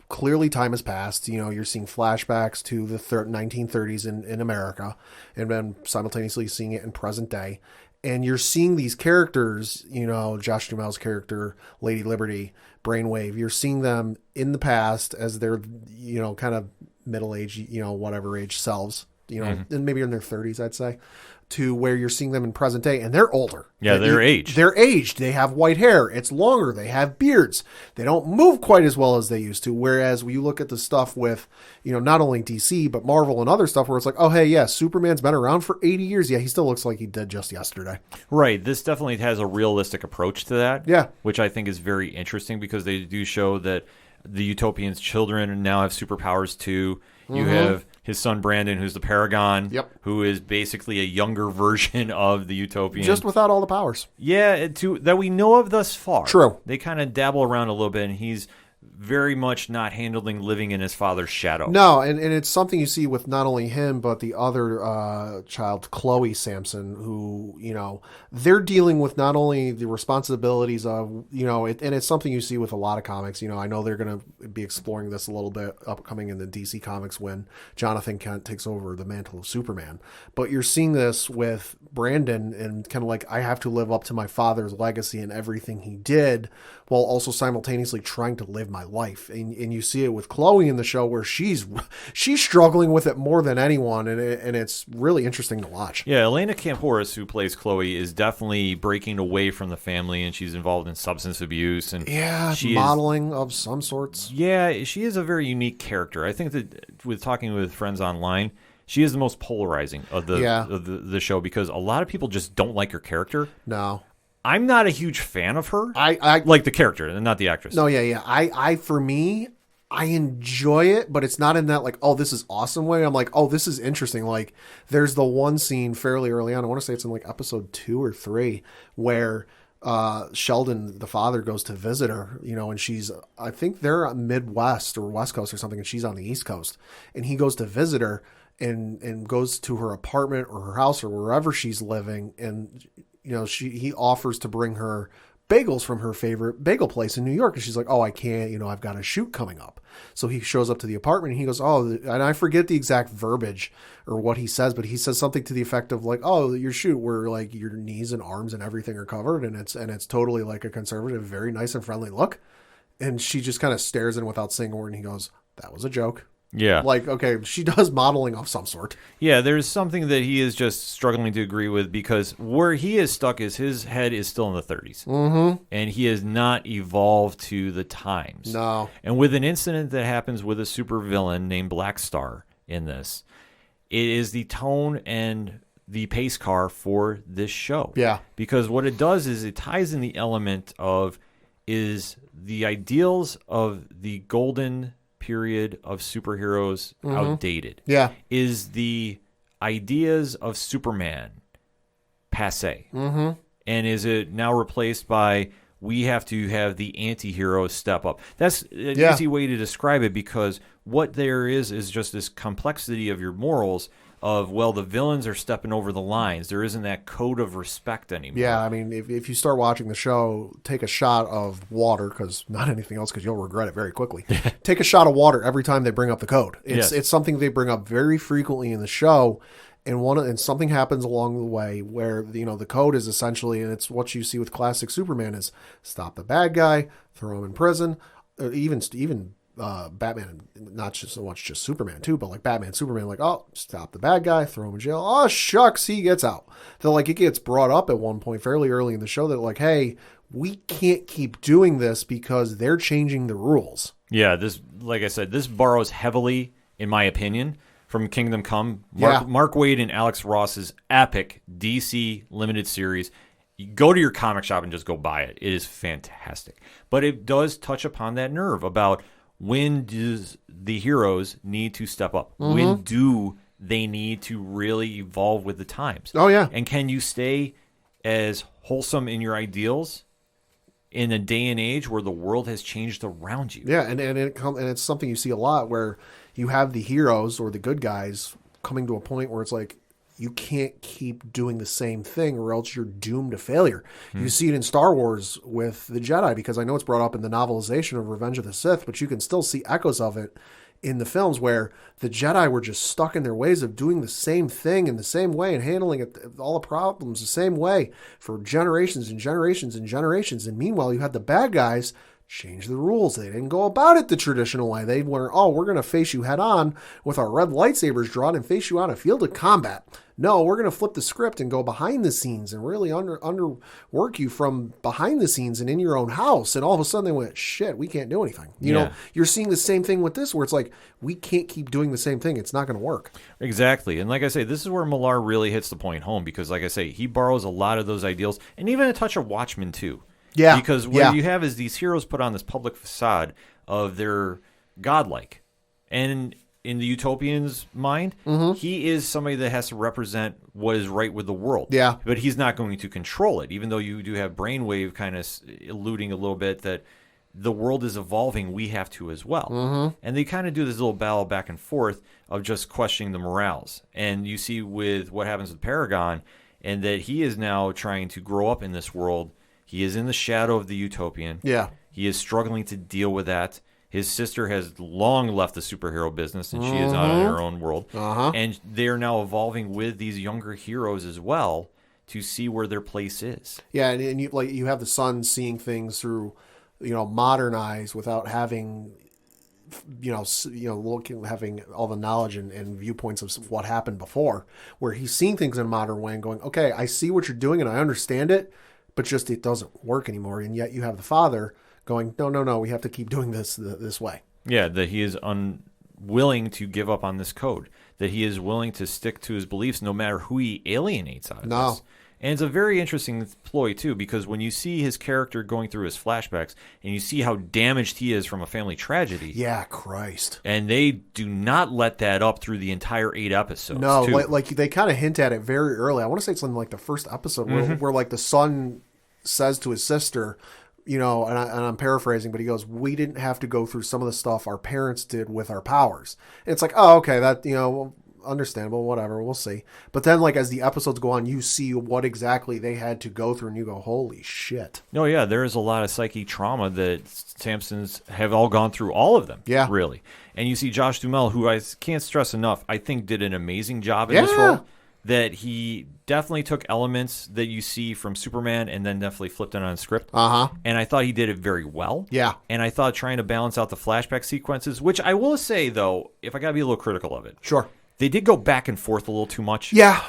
clearly time has passed. You know, you're seeing flashbacks to the 1930s in America, and then simultaneously seeing it in present day. And you're seeing these characters, you know, Josh Duhamel's character, Lady Liberty, Brainwave, you're seeing them in the past as their, you know, kind of middle-aged, you know, whatever age selves. You know, and maybe in their 30s, I'd say. to where you're seeing them in present day, and they're older. Yeah, they're aged. They're aged. They have white hair. It's longer. They have beards. They don't move quite as well as they used to. Whereas when you look at the stuff with, not only DC, but Marvel and other stuff where it's like, oh, hey, yeah, Superman's been around for 80 years. Yeah, he still looks like he did just yesterday. Right. This definitely has a realistic approach to that. Yeah. Which I think is very interesting because they do show that the Utopian's children now have superpowers too. You have his son Brandon, who's the Paragon, who is basically a younger version of the Utopian. Just without all the powers. Yeah, that we know of thus far. True. They kind of dabble around a little bit, and he's very much not handling living in his father's shadow. No, and it's something you see with not only him, but the other child, Chloe Sampson, who, they're dealing with not only the responsibilities of, and it's something you see with a lot of comics. I know they're going to be exploring this a little bit upcoming in the DC Comics when Jonathan Kent takes over the mantle of Superman. But you're seeing this with Brandon and kind of like, I have to live up to my father's legacy and everything he did, while also simultaneously trying to live my life. And you see it with Chloe in the show where she's struggling with it more than anyone, and it's really interesting to watch. Yeah, Elena Camporis, who plays Chloe, is definitely breaking away from the family, and she's involved in substance abuse. And modeling of some sorts. Yeah, she is a very unique character. I think that with talking with friends online, she is the most polarizing of the show because a lot of people just don't like her character. No. I'm not a huge fan of her. I like the character and not the actress. No, yeah. I for me, I enjoy it, but it's not in that like, oh, this is awesome way. I'm like, oh, this is interesting. Like, there's the one scene fairly early on. I want to say it's in like episode 2 or 3 where Sheldon, the father, goes to visit her, and she's, I think they're Midwest or West Coast or something, and she's on the East Coast, and he goes to visit her and goes to her apartment or her house or wherever she's living, and he offers to bring her bagels from her favorite bagel place in New York. And she's like, oh, I can't, I've got a shoot coming up. So he shows up to the apartment and he goes, oh, and I forget the exact verbiage or what he says, but he says something to the effect of like, oh, your shoot where like your knees and arms and everything are covered. And it's totally like a conservative, very nice and friendly look. And she just kind of stares in without saying a word. And he goes, that was a joke. Yeah. Like, okay, she does modeling of some sort. Yeah, there's something that he is just struggling to agree with because where he is stuck is his head is still in the 30s. Mm-hmm. And he has not evolved to the times. No. And with an incident that happens with a supervillain named Black Star in this, it is the tone and the pace car for this show. Yeah. Because what it does is it ties in the element of is the ideals of the golden period of superheroes outdated? Yeah. Is the ideas of Superman passe? Mm-hmm. And is it now replaced by we have to have the anti-hero step up? That's an easy way to describe it because what there is just this complexity of your morals of, well, the villains are stepping over the lines. There isn't that code of respect anymore. Yeah, I mean, if you start watching the show, take a shot of water, because not anything else, because you'll regret it very quickly. Take a shot of water every time they bring up the code. It's something they bring up very frequently in the show, and something happens along the way where the code is essentially, and it's what you see with classic Superman, is stop the bad guy, throw him in prison, even Batman, not just so much just Superman too, but like Batman, Superman, like, oh, stop the bad guy, throw him in jail. Oh, shucks, he gets out. Then like it gets brought up at one point fairly early in the show that like, hey, we can't keep doing this because they're changing the rules. Yeah, this, like I said, this borrows heavily, in my opinion, from Kingdom Come. Mark Waid and Alex Ross's epic DC limited series. You go to your comic shop and just go buy it. It is fantastic. But it does touch upon that nerve about when does the heroes need to step up? Mm-hmm. When do they need to really evolve with the times? Oh, yeah. And can you stay as wholesome in your ideals in a day and age where the world has changed around you? Yeah, and it's something you see a lot where you have the heroes or the good guys coming to a point where it's like, you can't keep doing the same thing or else you're doomed to failure. You see it in Star Wars with the Jedi, because I know it's brought up in the novelization of Revenge of the Sith, but you can still see echoes of it in the films where the Jedi were just stuck in their ways of doing the same thing in the same way and handling it, all the problems the same way for generations and generations and generations. And meanwhile, you had the bad guys Change the rules. They didn't go about it the traditional way. They were, we're going to face you head on with our red lightsabers drawn and face you on a field of combat. No, we're going to flip the script and go behind the scenes and really underwork you from behind the scenes and in your own house. And all of a sudden they went, shit, we can't do anything. You know, you're seeing the same thing with this where it's like, we can't keep doing the same thing. It's not going to work. Exactly. And like I say, this is where Millar really hits the point home because like I say, he borrows a lot of those ideals and even a touch of Watchmen too. Yeah. Because what you have is these heroes put on this public facade of they're godlike. And in the Utopian's mind, he is somebody that has to represent what is right with the world. Yeah. But he's not going to control it, even though you do have Brainwave kind of alluding a little bit that the world is evolving, we have to as well. And they kind of do this little battle back and forth of just questioning the morals. And you see with what happens with Paragon, and that he is now trying to grow up in this world. He is in the shadow of the Utopian. Yeah. He is struggling to deal with that. His sister has long left the superhero business, and she is out in her own world. And they are now evolving with these younger heroes as well to see where their place is. Yeah, and you have the son seeing things through, modern eyes without having, having all the knowledge and viewpoints of what happened before, where he's seeing things in a modern way and going, okay, I see what you're doing and I understand it, but just it doesn't work anymore. And yet you have the father going, no, we have to keep doing this way. Yeah, that he is unwilling to give up on this code, that he is willing to stick to his beliefs no matter who he alienates out of this. And it's a very interesting ploy, too, because when you see his character going through his flashbacks and you see how damaged he is from a family tragedy. Yeah, Christ. And they do not let that up through the entire 8 episodes. No, too. like they kind of hint at it very early. I want to say it's in like the first episode where like the son says to his sister, and I'm paraphrasing, but he goes, we didn't have to go through some of the stuff our parents did with our powers. And it's like, oh, okay, that, understandable, whatever, we'll see. But then, like, as the episodes go on, you see what exactly they had to go through, and you go, holy shit. No, yeah, there is a lot of psychic trauma that Samsons have all gone through, all of them, really. And you see Josh Duhamel, who I can't stress enough, I think did an amazing job in this role, that he definitely took elements that you see from Superman and then definitely flipped it on script. And I thought he did it very well. Yeah. And I thought trying to balance out the flashback sequences, which I will say, though, if I got to be a little critical of it. Sure. They did go back and forth a little too much. Yeah.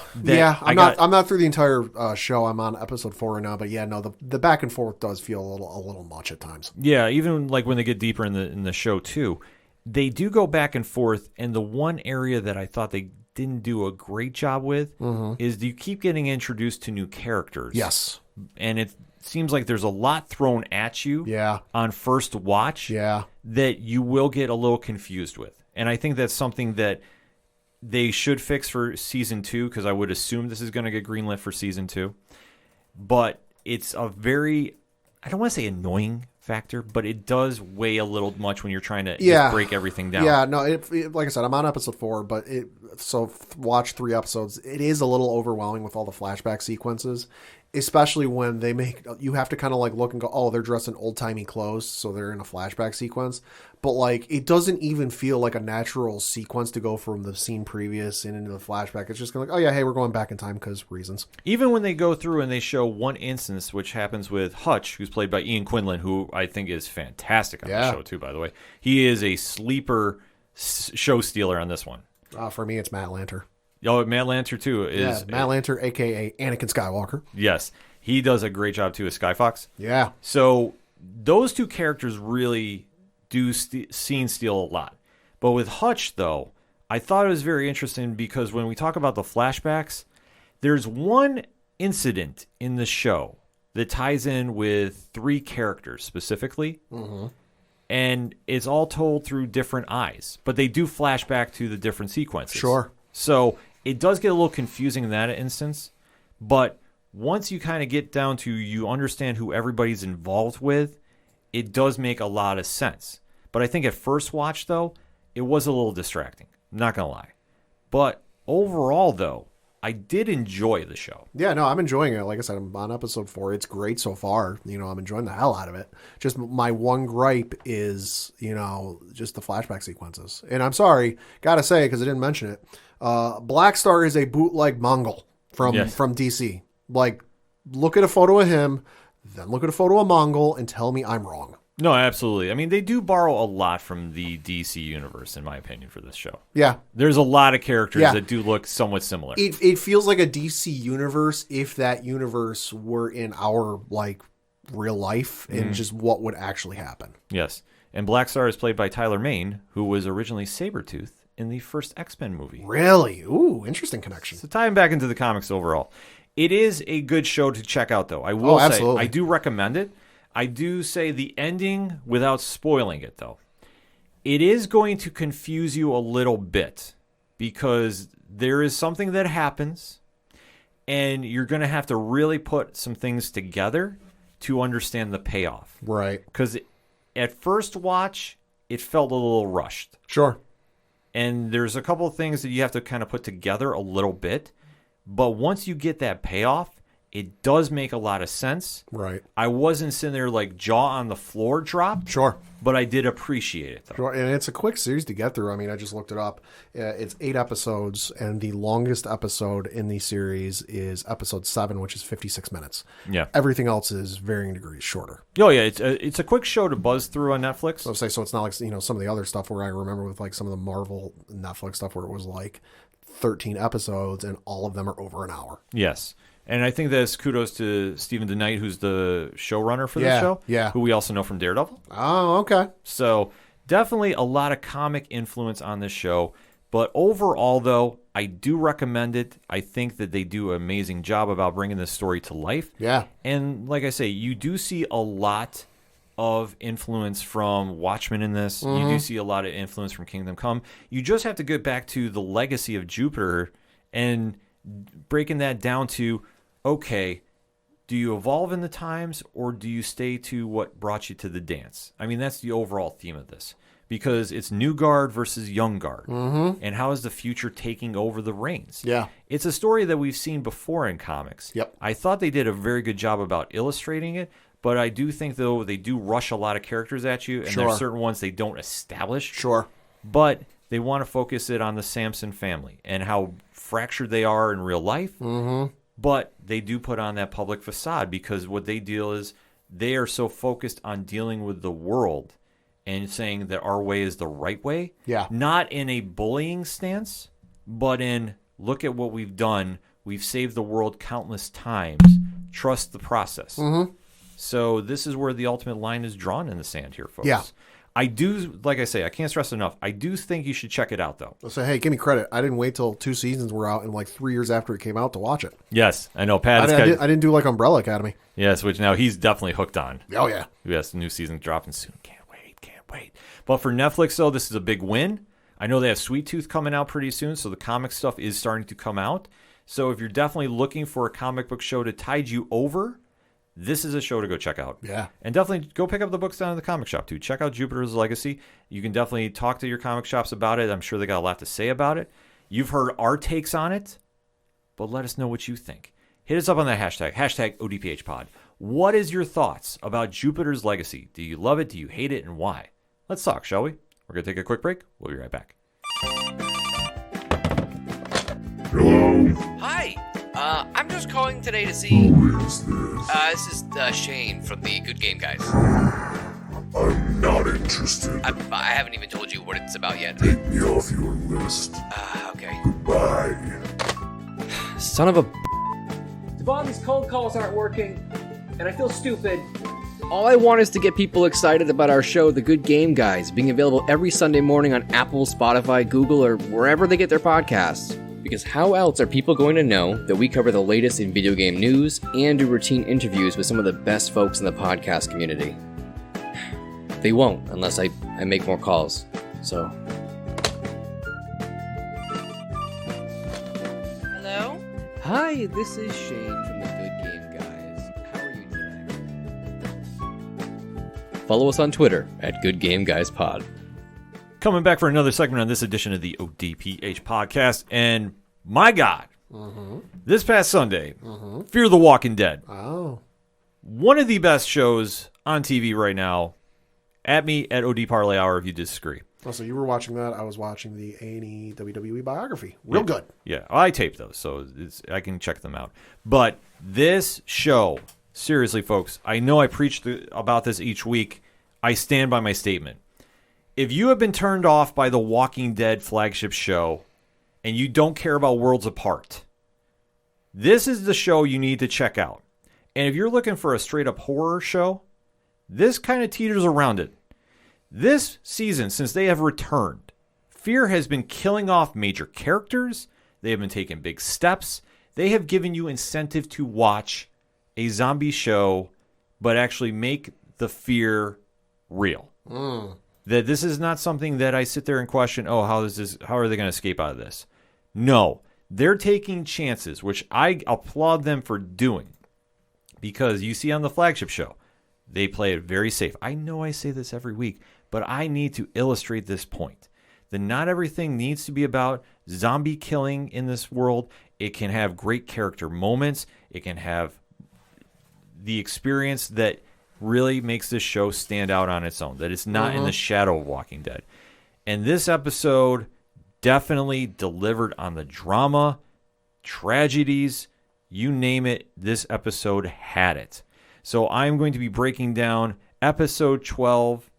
I'm not through the entire show. I'm on episode 4 right now, but the back and forth does feel a little much at times. Yeah, even like when they get deeper in the show too, they do go back and forth. And the one area that I thought they didn't do a great job with is you keep getting introduced to new characters. Yes. And it seems like there's a lot thrown at you on first watch that you will get a little confused with. And I think that's something that they should fix for season 2, because I would assume this is going to get greenlit for season 2. But it's a very, I don't want to say annoying factor, but it does weigh a little much when you're trying to just break everything down. Yeah, no, like I said, I'm on episode 4, but watch 3 episodes. It is a little overwhelming with all the flashback sequences, especially when you have to kind of like look and go, oh, they're dressed in old-timey clothes, so they're in a flashback sequence. But like, it doesn't even feel like a natural sequence to go from the scene previous and into the flashback. It's just kind of like, oh yeah, hey, we're going back in time because reasons. Even when they go through and they show one instance, which happens with Hutch, who's played by Ian Quinlan, who I think is fantastic on the show too, by the way. He is a sleeper show stealer on this one. For me, it's Matt Lanter. Oh, Matt Lanter too is Matt Lanter, aka Anakin Skywalker. Yes, he does a great job too as Skyfox. Yeah. So those two characters really do scene steal a lot. But with Hutch, though, I thought it was very interesting because when we talk about the flashbacks, there's one incident in the show that ties in with 3 characters specifically. And it's all told through different eyes, but they do flash back to the different sequences. Sure. So it does get a little confusing in that instance, but once you kind of get down to you understand who everybody's involved with, it does make a lot of sense. But I think at first watch, though, it was a little distracting. I'm not going to lie. But overall, though, I did enjoy the show. Yeah, no, I'm enjoying it. Like I said, I'm on episode 4. It's great so far. I'm enjoying the hell out of it. Just my one gripe is, just the flashback sequences. And I'm sorry, gotta say, because I didn't mention it. Black Star is a bootleg Mongol from DC. Like, look at a photo of him, then look at a photo of Mongol, and tell me I'm wrong. No, absolutely. I mean, they do borrow a lot from the DC universe, in my opinion, for this show. Yeah. There's a lot of characters that do look somewhat similar. It feels like a DC universe if that universe were in our, like, real life and just what would actually happen. Yes. And Black Star is played by Tyler Mane, who was originally Sabretooth in the first X-Men movie. Really? Ooh, interesting connection. So tie him back into the comics overall. It is a good show to check out, though. I will say, absolutely. I do recommend it. I do say the ending, without spoiling it, though, it is going to confuse you a little bit because there is something that happens and you're going to have to really put some things together to understand the payoff. Right. Because at first watch, it felt a little rushed. Sure. And there's a couple of things that you have to kind of put together a little bit. But once you get that payoff, it does make a lot of sense. Right. I wasn't sitting there like jaw on the floor dropped. Sure. But I did appreciate it, though. Sure. And it's a quick series to get through. I mean, I just looked it up. It's 8 episodes, and the longest episode in the series is episode 7, which is 56 minutes. Yeah. Everything else is varying degrees shorter. Oh, yeah. It's a quick show to buzz through on Netflix. So it's not like, some of the other stuff where I remember with like some of the Marvel Netflix stuff where it was like 13 episodes and all of them are over an hour. Yes. And I think that's kudos to Stephen DeKnight, who's the showrunner for this show. Yeah. Who we also know from Daredevil. Oh, okay. So definitely a lot of comic influence on this show. But overall, though, I do recommend it. I think that they do an amazing job about bringing this story to life. Yeah. And like I say, you do see a lot of influence from Watchmen in this. You do see a lot of influence from Kingdom Come. You just have to get back to the legacy of Jupiter and breaking that down to, okay, do you evolve in the times or do you stay to what brought you to the dance? I mean, that's the overall theme of this. Because it's New Guard versus Young Guard. And how is the future taking over the reins? Yeah. It's a story that we've seen before in comics. Yep. I thought they did a very good job about illustrating it, but I do think, though, they do rush a lot of characters at you, and there's certain ones they don't establish. Sure. But they want to focus it on the Samson family and how fractured they are in real life. But they do put on that public facade because what they deal is they are so focused on dealing with the world and saying that our way is the right way. Yeah. Not in a bullying stance, but in look at what we've done. We've saved the world countless times. Trust the process. So this is where the ultimate line is drawn in the sand here, folks. Yeah. I do, like I say, I can't stress enough. I do think you should check it out, though. I'll say, hey, give me credit. I didn't wait till 2 seasons were out and like 3 years after it came out to watch it. Yes, I know. Pat. I didn't do like Umbrella Academy. Yes, which now he's definitely hooked on. Oh, yeah. Yes, the new season dropping soon. Can't wait. But for Netflix, though, this is a big win. I know they have Sweet Tooth coming out pretty soon, so the comic stuff is starting to come out. So if you're definitely looking for a comic book show to tide you over, this is a show to go check out. Yeah. And definitely go pick up the books down in the comic shop, too. Check out Jupiter's Legacy. You can definitely talk to your comic shops about it. I'm sure they got a lot to say about it. You've heard our takes on it, but let us know what you think. Hit us up on that hashtag ODPHpod. What is your thoughts about Jupiter's Legacy? Do you love it? Do you hate it? And why? Let's talk, shall we? We're going to take a quick break. We'll be right back. Hello? Hi, I'm just calling today to see... Who is this? This is Shane from the Good Game Guys. I'm not interested. I haven't even told you what it's about yet. Take me off your list. Okay. Goodbye. Son of a... Devon, these cold calls aren't working, and I feel stupid. All I want is to get people excited about our show, The Good Game Guys, being available every Sunday morning on Apple, Spotify, Google, or wherever they get their podcasts. Because how else are people going to know that we cover the latest in video game news and do routine interviews with some of the best folks in the podcast community? They won't unless I make more calls. So... Hello? Hi, this is Shane from The Good Game Guys. How are you today? Follow us on Twitter at Good Game Guys Pod. Coming back for another segment on this edition of the ODPH podcast. And my God, this past Sunday, Fear the Walking Dead. Oh. One of the best shows on TV right now. At me at OD Parlay Hour if you disagree. Oh, so you were watching that. I was watching the A&E WWE biography. Real good. Yeah, I taped those, so I can check them out. But this show, seriously, folks, I know I preach about this each week. I stand by my statement. If you have been turned off by the Walking Dead flagship show and you don't care about Worlds Apart, this is the show you need to check out. And if you're looking for a straight-up horror show, this kind of teeters around it. This season, since they have returned, Fear has been killing off major characters. They have been taking big steps. They have given you incentive to watch a zombie show, but actually make the fear real. That this is not something that I sit there and question, how are they going to escape out of this? No, they're taking chances, which I applaud them for doing. Because you see on the flagship show, they play it very safe. I know I say this every week, but I need to illustrate this point. That not everything needs to be about zombie killing in this world. It can have great character moments. It can have the experience that really makes this show stand out on its own. That it's not in the shadow of Walking Dead. And this episode definitely delivered on the drama, tragedies, you name it, this episode had it. So I'm going to be breaking down episode 12,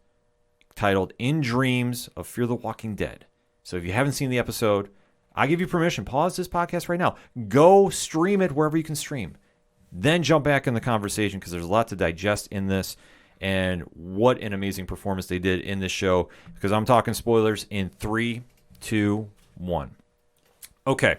titled In Dreams of Fear the Walking Dead. So if you haven't seen the episode, I give you permission. Pause this podcast right now. Go stream it wherever you can stream. Then jump back in the conversation because there's a lot to digest in this. And what an amazing performance they did in this show. Because I'm talking spoilers in 3, 2, 1. Okay.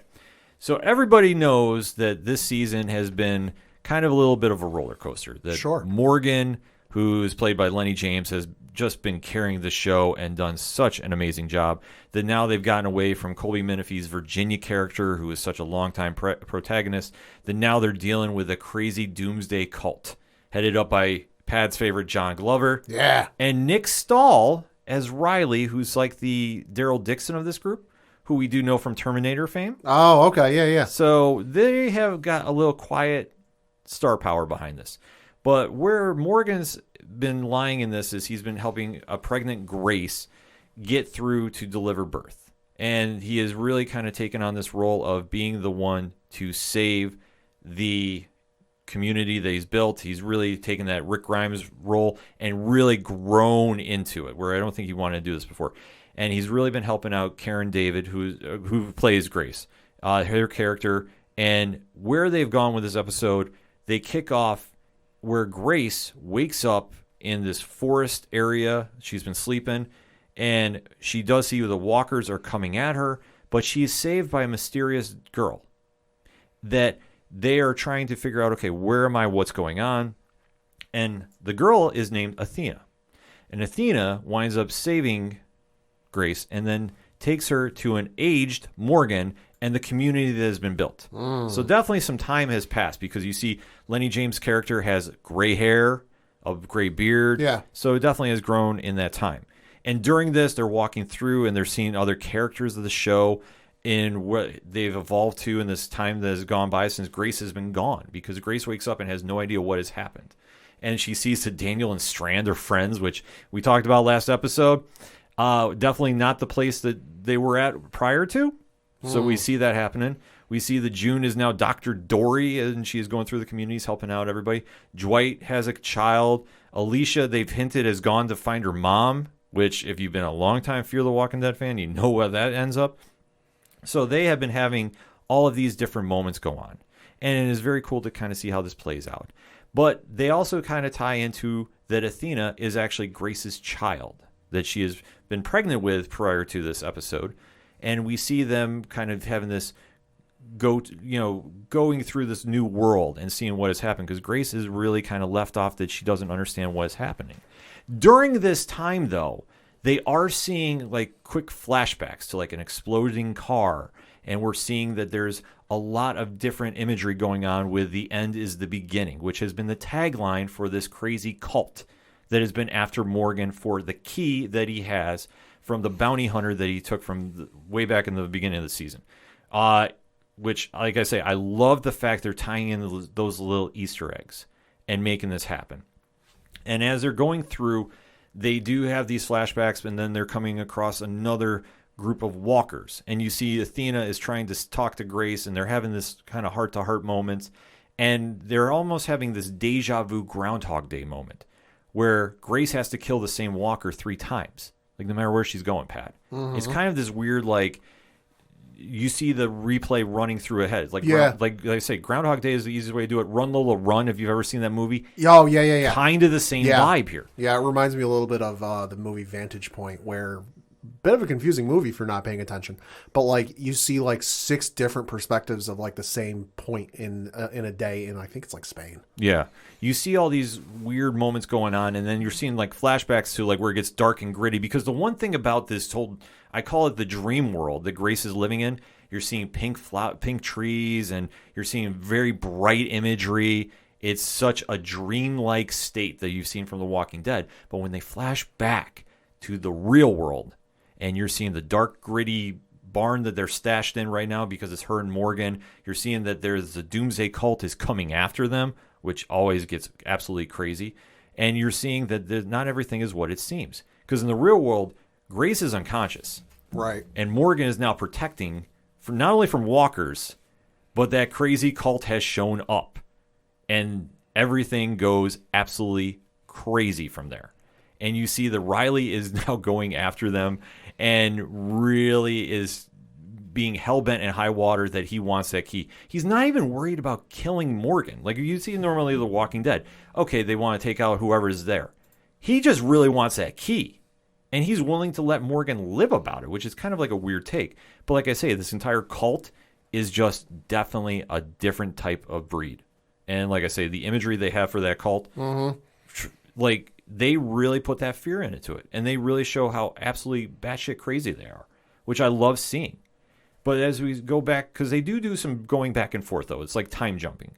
So everybody knows that this season has been kind of a little bit of a roller coaster. That Sure. Morgan, who's played by Lenny James, has just been carrying the show and done such an amazing job that now they've gotten away from Colby Minifie's Virginia character, who is such a longtime protagonist, that now they're dealing with a crazy doomsday cult headed up by Pad's favorite John Glover. Yeah. And Nick Stahl as Riley, who's like the Daryl Dixon of this group, who we do know from Terminator fame. Oh, okay. Yeah, yeah. So they have got a little quiet star power behind this. But where Morgan's been lying in this is he's been helping a pregnant Grace get through to deliver birth. And he has really kind of taken on this role of being the one to save the community that he's built. He's really taken that Rick Grimes role and really grown into it, where I don't think he wanted to do this before. And he's really been helping out Karen David, who plays Grace, her character. And where they've gone with this episode, they kick off where Grace wakes up in this forest area. She's been sleeping, and she does see the walkers are coming at her, but she's saved by a mysterious girl that they are trying to figure out, okay, where am I? What's going on? And the girl is named Athena. And Athena winds up saving Grace and then takes her to an aged Morgan and the community that has been built. So definitely some time has passed because you see Lenny James' character has gray hair, a gray beard. Yeah. So it definitely has grown in that time. And during this, they're walking through and they're seeing other characters of the show in what they've evolved to in this time that has gone by since Grace has been gone, because Grace wakes up and has no idea what has happened. And she sees that Daniel and Strand are friends, which we talked about last episode. Definitely not the place that they were at prior to. So we see that happening. We see that June is now Dr. Dory, and she is going through the communities, helping out everybody. Dwight has a child. Alicia, they've hinted, has gone to find her mom, which if you've been a long-time Fear the Walking Dead fan, you know where that ends up. So they have been having all of these different moments go on. And it is very cool to kind of see how this plays out. But they also kind of tie into that Athena is actually Grace's child that she has been pregnant with prior to this episode. And we see them kind of having this going through this new world and seeing what has happened, because Grace is really kind of left off that she doesn't understand what is happening. During this time, though, they are seeing like quick flashbacks to like an exploding car, and we're seeing that there's a lot of different imagery going on with the end is the beginning, which has been the tagline for this crazy cult that has been after Morgan for the key that he has from the bounty hunter that he took from way back in the beginning of the season. Which, like I say, I love the fact they're tying in those little Easter eggs and making this happen. And as they're going through, they do have these flashbacks, and then they're coming across another group of walkers. And you see Athena is trying to talk to Grace, and they're having this kind of heart-to-heart moments. And they're almost having this deja vu Groundhog Day moment, where Grace has to kill the same walker 3 times, like no matter where she's going, Pat. It's kind of this weird, like, you see the replay running through a head. Like, like I say, Groundhog Day is the easiest way to do it. Run Lola Run, if you've ever seen that movie. Oh, yeah. Kind of the same vibe here. Yeah, it reminds me a little bit of the movie Vantage Point, where bit of a confusing movie for not paying attention, but like you see like 6 different perspectives of like the same point in a day, and I think it's like Spain. Yeah, you see all these weird moments going on, and then you're seeing like flashbacks to like where it gets dark and gritty. Because the one thing about this I call it the dream world that Grace is living in. You're seeing pink trees, and you're seeing very bright imagery. It's such a dreamlike state that you've seen from The Walking Dead. But when they flash back to the real world, and you're seeing the dark, gritty barn that they're stashed in right now because it's her and Morgan. You're seeing that there's the Doomsday Cult is coming after them, which always gets absolutely crazy. And you're seeing that not everything is what it seems. Because in the real world, Grace is unconscious. Right. And Morgan is now protecting not only from walkers, but that crazy cult has shown up. And everything goes absolutely crazy from there. And you see that Riley is now going after them and really is being hell-bent in high water that he wants that key. He's not even worried about killing Morgan. Like you see normally The Walking Dead. Okay, they want to take out whoever is there. He just really wants that key. And he's willing to let Morgan live about it, which is kind of like a weird take. But like I say, this entire cult is just definitely a different type of breed. And like I say, the imagery they have for that cult, like they really put that fear into it. And they really show how absolutely batshit crazy they are, which I love seeing. But as we go back, because they do some going back and forth, though. It's like time jumping.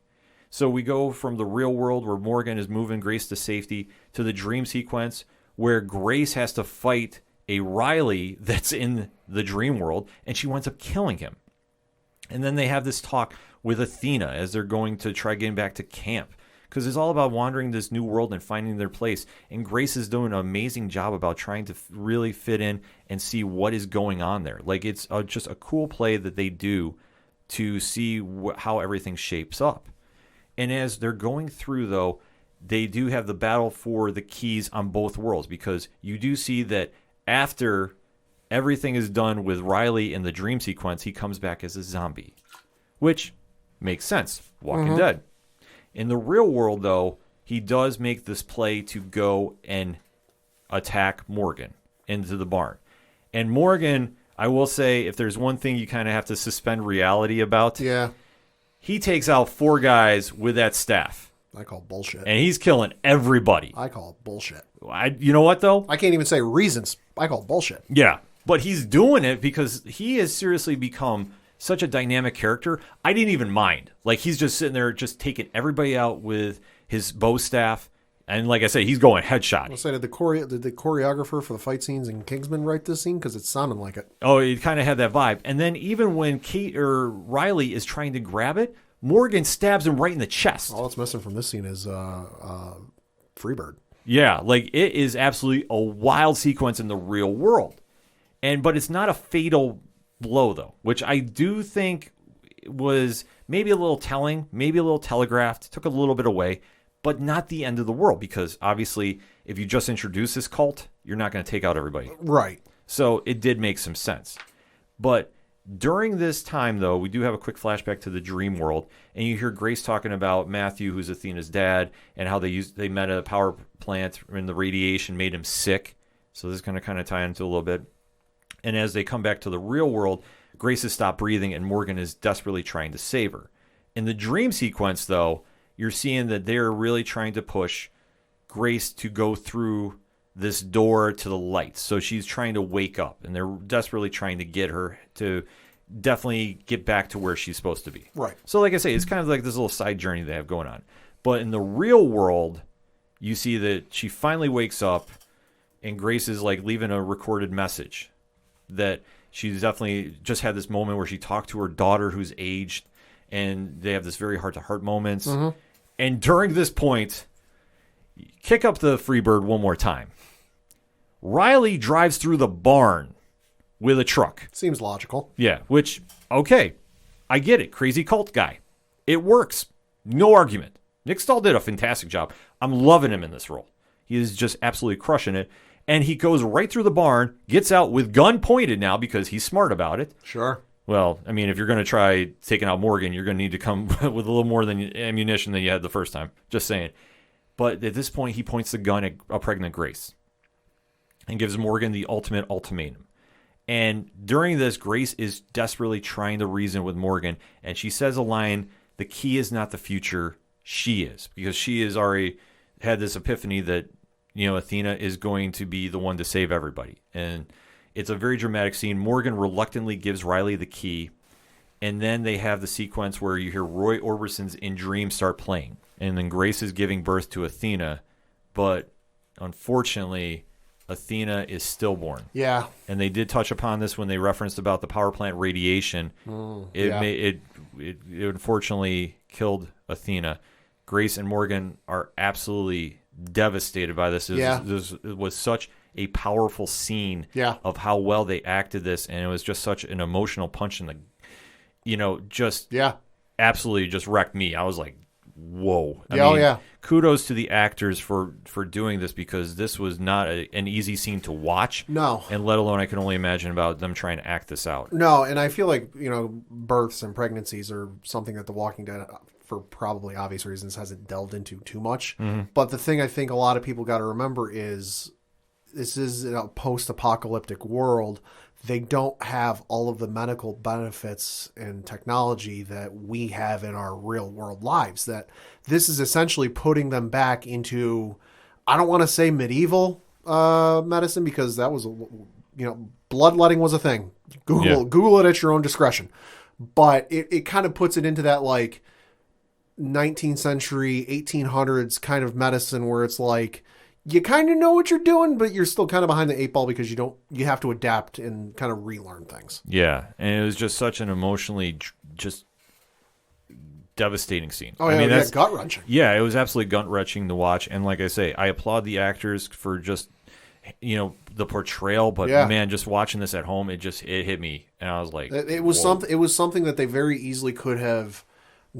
So we go from the real world where Morgan is moving Grace to safety to the dream sequence where Grace has to fight a Riley that's in the dream world, and she winds up killing him. And then they have this talk with Athena as they're going to try getting back to camp. Because it's all about wandering this new world and finding their place. And Grace is doing an amazing job about trying to really fit in and see what is going on there. Like, it's just a cool play that they do to see how everything shapes up. And as they're going through, though, they do have the battle for the keys on both worlds. Because you do see that after everything is done with Riley in the dream sequence, he comes back as a zombie. Which makes sense. Walking Dead. In the real world, though, he does make this play to go and attack Morgan into the barn. And Morgan, I will say, if there's one thing you kind of have to suspend reality about, he takes out 4 guys with that staff. I call bullshit. And he's killing everybody. I call bullshit. You know what, though? I can't even say reasons. I call bullshit. Yeah, but he's doing it because he has seriously become such a dynamic character. I didn't even mind. Like, he's just sitting there just taking everybody out with his bow staff. And like I say, he's going headshot. I say, did the choreographer for the fight scenes in Kingsman write this scene? Because it sounded like it. Oh, it kind of had that vibe. And then even when Riley is trying to grab it, Morgan stabs him right in the chest. All that's missing from this scene is Freebird. Yeah, like it is absolutely a wild sequence in the real world. But it's not a fatal blow, though, which I do think was maybe a little telling, maybe a little telegraphed, took a little bit away, but not the end of the world, because obviously if you just introduce this cult, you're not going to take out everybody. Right. So it did make some sense. But during this time, though, we do have a quick flashback to the dream world, and you hear Grace talking about Matthew, who's Athena's dad, and how they met at a power plant, and the radiation made him sick. So this is going to kind of tie into a little bit. And as they come back to the real world, Grace has stopped breathing and Morgan is desperately trying to save her. In the dream sequence, though, you're seeing that they're really trying to push Grace to go through this door to the light. So she's trying to wake up, and they're desperately trying to get her to definitely get back to where she's supposed to be. Right. So like I say, it's kind of like this little side journey they have going on. But in the real world, you see that she finally wakes up, and Grace is like leaving a recorded message that she's definitely just had this moment where she talked to her daughter who's aged, and they have this very heart-to-heart moments. And during this point, kick up the Freebird one more time. Riley drives through the barn with a truck. Seems logical. Yeah, which, okay, I get it. Crazy cult guy. It works. No argument. Nick Stahl did a fantastic job. I'm loving him in this role. He is just absolutely crushing it. And he goes right through the barn, gets out with gun pointed now because he's smart about it. Sure. Well, I mean, if you're going to try taking out Morgan, you're going to need to come with a little more than ammunition than you had the first time. Just saying. But at this point, he points the gun at a pregnant Grace and gives Morgan the ultimate ultimatum. And during this, Grace is desperately trying to reason with Morgan, and she says a line, the key is not the future, she is. Because she has already had this epiphany that, Athena is going to be the one to save everybody. And it's a very dramatic scene. Morgan reluctantly gives Riley the key, and then they have the sequence where you hear Roy Orbison's In Dreams start playing. And then Grace is giving birth to Athena, but unfortunately, Athena is stillborn. Yeah. And they did touch upon this when they referenced about the power plant radiation. It unfortunately killed Athena. Grace and Morgan are absolutely devastated by this. It was such a powerful scene of how well they acted this, and it was just such an emotional punch in the, absolutely just wrecked me. I was like, whoa. I mean, kudos to the actors for doing this, because this was not an easy scene to watch. No. And let alone I can only imagine about them trying to act this out. No, and I feel like, births and pregnancies are something that The Walking Dead, for probably obvious reasons, hasn't delved into too much. Mm-hmm. But the thing I think a lot of people got to remember is this is a post-apocalyptic world. They don't have all of the medical benefits and technology that we have in our real world lives. That this is essentially putting them back into, I don't want to say medieval medicine, because that was, bloodletting was a thing. Google it at your own discretion. But it kind of puts it into that like 19th century, 1800s kind of medicine where it's like, you kind of know what you're doing, but you're still kind of behind the eight ball because you have to adapt and kind of relearn things. Yeah, and it was just such an emotionally just devastating scene. Oh, yeah, that's gut-wrenching. Yeah, it was absolutely gut-wrenching to watch, and like I say, I applaud the actors for just, the portrayal, but man, just watching this at home, it hit me, and I was like, it was something that they very easily could have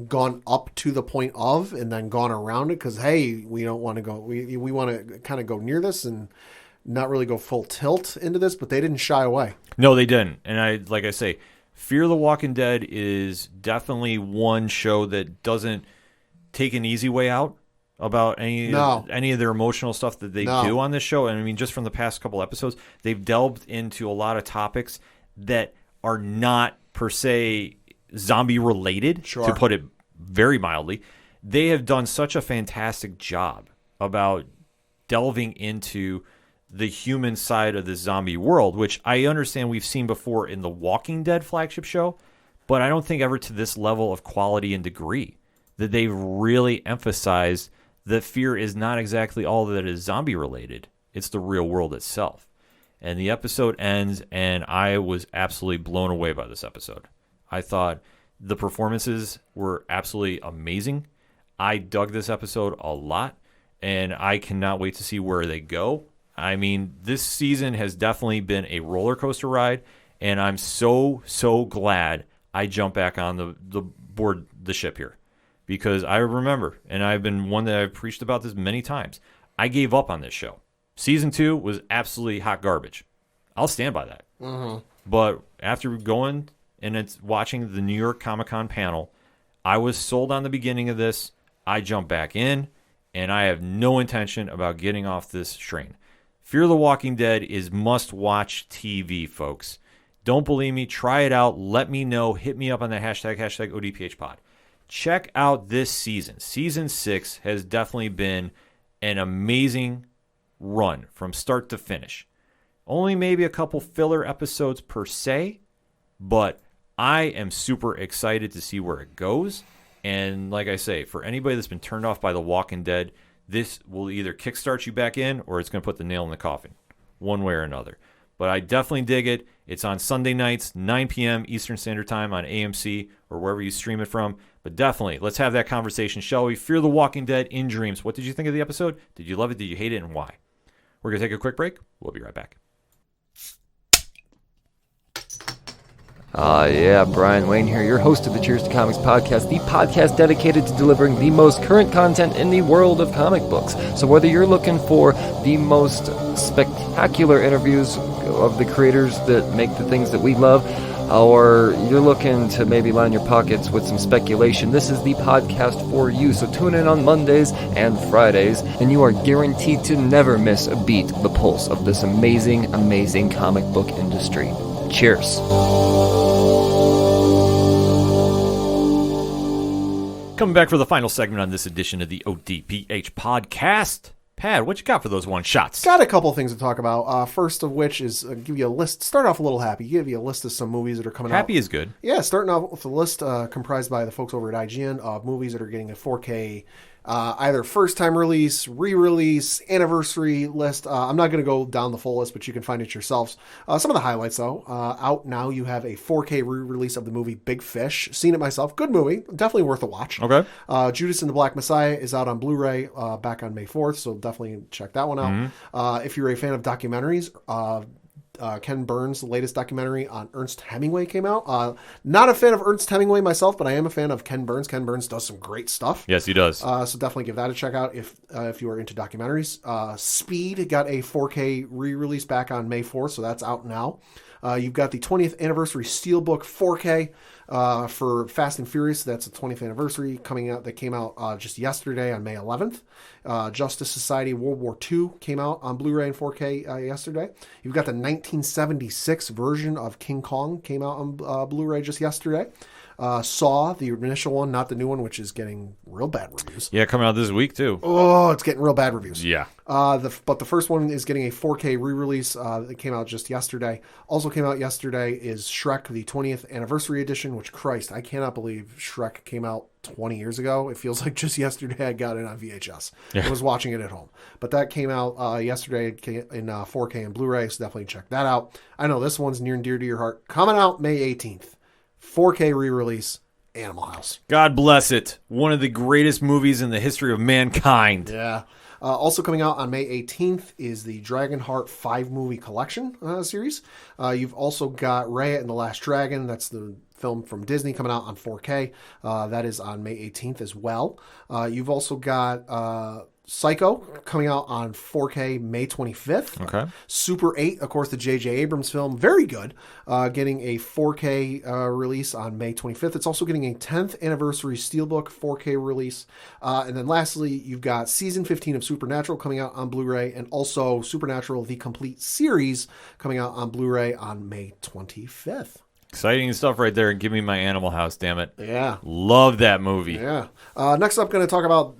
gone up to the point of and then gone around it, because hey, we don't want to go, we want to kind of go near this and not really go full tilt into this, but they didn't shy away. No, they didn't. And like I say, Fear the Walking Dead is definitely one show that doesn't take an easy way out about any of their emotional stuff that they do on this show. And I mean, just from the past couple episodes, they've delved into a lot of topics that are not per se zombie related, to put it very mildly. They have done such a fantastic job about delving into the human side of the zombie world, which I understand we've seen before in the Walking Dead flagship show, but I don't think ever to this level of quality and degree, that they've really emphasized that fear is not exactly all that is zombie related. It's the real world itself. And the episode ends, and I was absolutely blown away by this episode. I thought the performances were absolutely amazing. I dug this episode a lot, and I cannot wait to see where they go. I mean, this season has definitely been a roller coaster ride, and I'm so glad I jumped back on the ship here, because I remember, and I've been one that I've preached about this many times, I gave up on this show. Season 2 was absolutely hot garbage. I'll stand by that. Mm-hmm. But after going and it's watching the New York Comic-Con panel, I was sold on the beginning of this. I jumped back in, and I have no intention about getting off this train. Fear the Walking Dead is must-watch TV, folks. Don't believe me? Try it out. Let me know. Hit me up on that hashtag ODPHpod. Check out this season. Season 6 has definitely been an amazing run from start to finish. Only maybe a couple filler episodes per se, but I am super excited to see where it goes. And like I say, for anybody that's been turned off by The Walking Dead, this will either kickstart you back in or it's going to put the nail in the coffin, one way or another. But I definitely dig it. It's on Sunday nights, 9 p.m. Eastern Standard Time on AMC or wherever you stream it from. But definitely, let's have that conversation, shall we? Fear the Walking Dead in Dreams. What did you think of the episode? Did you love it? Did you hate it? And why? We're going to take a quick break. We'll be right back. Yeah, Brian Wayne here, your host of the Cheers to Comics podcast, the podcast dedicated to delivering the most current content in the world of comic books. So whether you're looking for the most spectacular interviews of the creators that make the things that we love, or you're looking to maybe line your pockets with some speculation, this is the podcast for you. So tune in on Mondays and Fridays, and you are guaranteed to never miss a beat, the pulse of this amazing, amazing comic book industry. Cheers. Coming back for the final segment on this edition of the ODPH podcast. Pad, what you got for those one shots? Got a couple things to talk about. First of which is give you a list. Start off a little happy. Give you a list of some movies that are coming out. Happy is good. Yeah, starting off with a list comprised by the folks over at IGN of movies that are getting a 4K either first-time release, re-release, anniversary list. I'm not going to go down the full list, but you can find it yourselves. Some of the highlights, though. Out now, you have a 4K re-release of the movie Big Fish. Seen it myself. Good movie. Definitely worth a watch. Okay. Judas and the Black Messiah is out on Blu-ray back on May 4th, so definitely check that one out. If you're a fan of documentaries, Ken Burns' latest documentary on Ernest Hemingway came out. Not a fan of Ernest Hemingway myself, but I am a fan of Ken Burns. Ken Burns does some great stuff. Yes, he does. So definitely give that a check out if you are into documentaries. Speed got a 4K re-release back on May 4th, so that's out now. You've got the 20th anniversary Steelbook 4K for Fast and Furious. That's the 20th anniversary coming out. That came out just yesterday on May 11th. Justice Society World War II came out on Blu-ray and 4K yesterday. You've got the 1976 version of King Kong came out on Blu-ray just yesterday. Saw, the initial one, not the new one, which is getting real bad reviews. Yeah, coming out this week, too. Oh, it's getting real bad reviews. Yeah. But the first one is getting a 4K re-release. That came out just yesterday. Also came out yesterday is Shrek, the 20th anniversary edition, which, Christ, I cannot believe Shrek came out 20 years ago. It feels like just yesterday I got it on VHS. Yeah. I was watching it at home. But that came out yesterday in 4K and Blu-ray, so definitely check that out. I know this one's near and dear to your heart. Coming out May 18th. 4K re-release, Animal House. God bless it. One of the greatest movies in the history of mankind. Yeah. Also coming out on May 18th is the Dragonheart 5-movie collection series. You've also got Raya and the Last Dragon. That's the film from Disney coming out on 4K. That is on May 18th as well. You've also got Psycho coming out on 4K May 25th. Okay. Super 8, of course, the J.J. Abrams film, very good, getting a 4K release on May 25th. It's also getting a 10th anniversary Steelbook 4K release. And then lastly, you've got Season 15 of Supernatural coming out on Blu-ray, and also Supernatural, the complete series, coming out on Blu-ray on May 25th. Exciting stuff right there. Give me my Animal House, damn it. Yeah. Love that movie. Yeah. Next up, going to talk about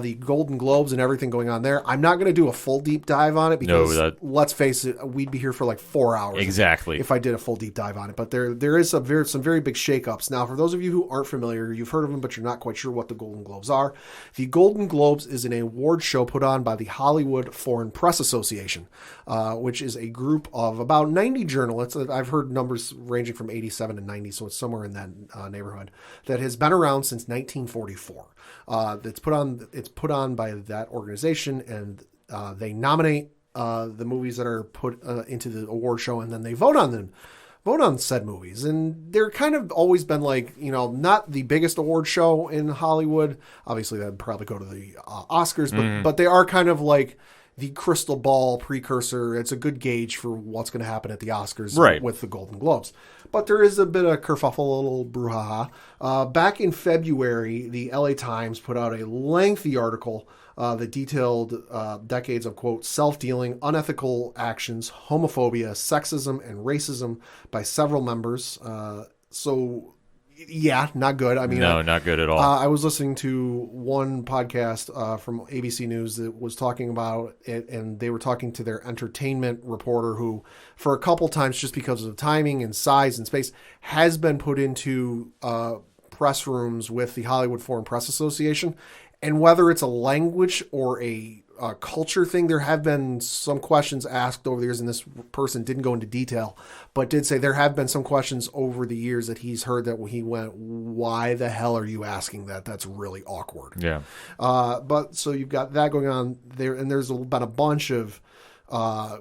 the Golden Globes and everything going on there. I'm not going to do a full deep dive on it because, let's face it, we'd be here for like 4 hours. Exactly. If I did a full deep dive on it. But there is some very big shakeups. Now, for those of you who aren't familiar, you've heard of them, but you're not quite sure what the Golden Globes are. The Golden Globes is an award show put on by the Hollywood Foreign Press Association, which is a group of about 90 journalists. I've heard numbers ranging from 87 to 90, so it's somewhere in that neighborhood, that has been around since 1944. It's put on by that organization, and they nominate the movies that are put into the award show, and then they vote on said movies. And they're kind of always been like, not the biggest award show in Hollywood. Obviously, that'd probably go to the Oscars, but they are kind of like the crystal ball precursor. It's a good gauge for what's going to happen at the Oscars with the Golden Globes. But there is a bit of kerfuffle, a little brouhaha. Back in February, the LA Times put out a lengthy article that detailed decades of, quote, self-dealing, unethical actions, homophobia, sexism, and racism by several members. So, yeah, not good. I mean, no, not good at all. I was listening to one podcast from ABC News that was talking about it, and they were talking to their entertainment reporter who, for a couple times, just because of the timing and size and space, has been put into press rooms with the Hollywood Foreign Press Association. And whether it's a language or a culture thing, there have been some questions asked over the years, and this person didn't go into detail, but did say there have been some questions over the years that he's heard that he went, why the hell are you asking that? That's really awkward. Yeah. But so you've got that going on there, and there's been a bunch of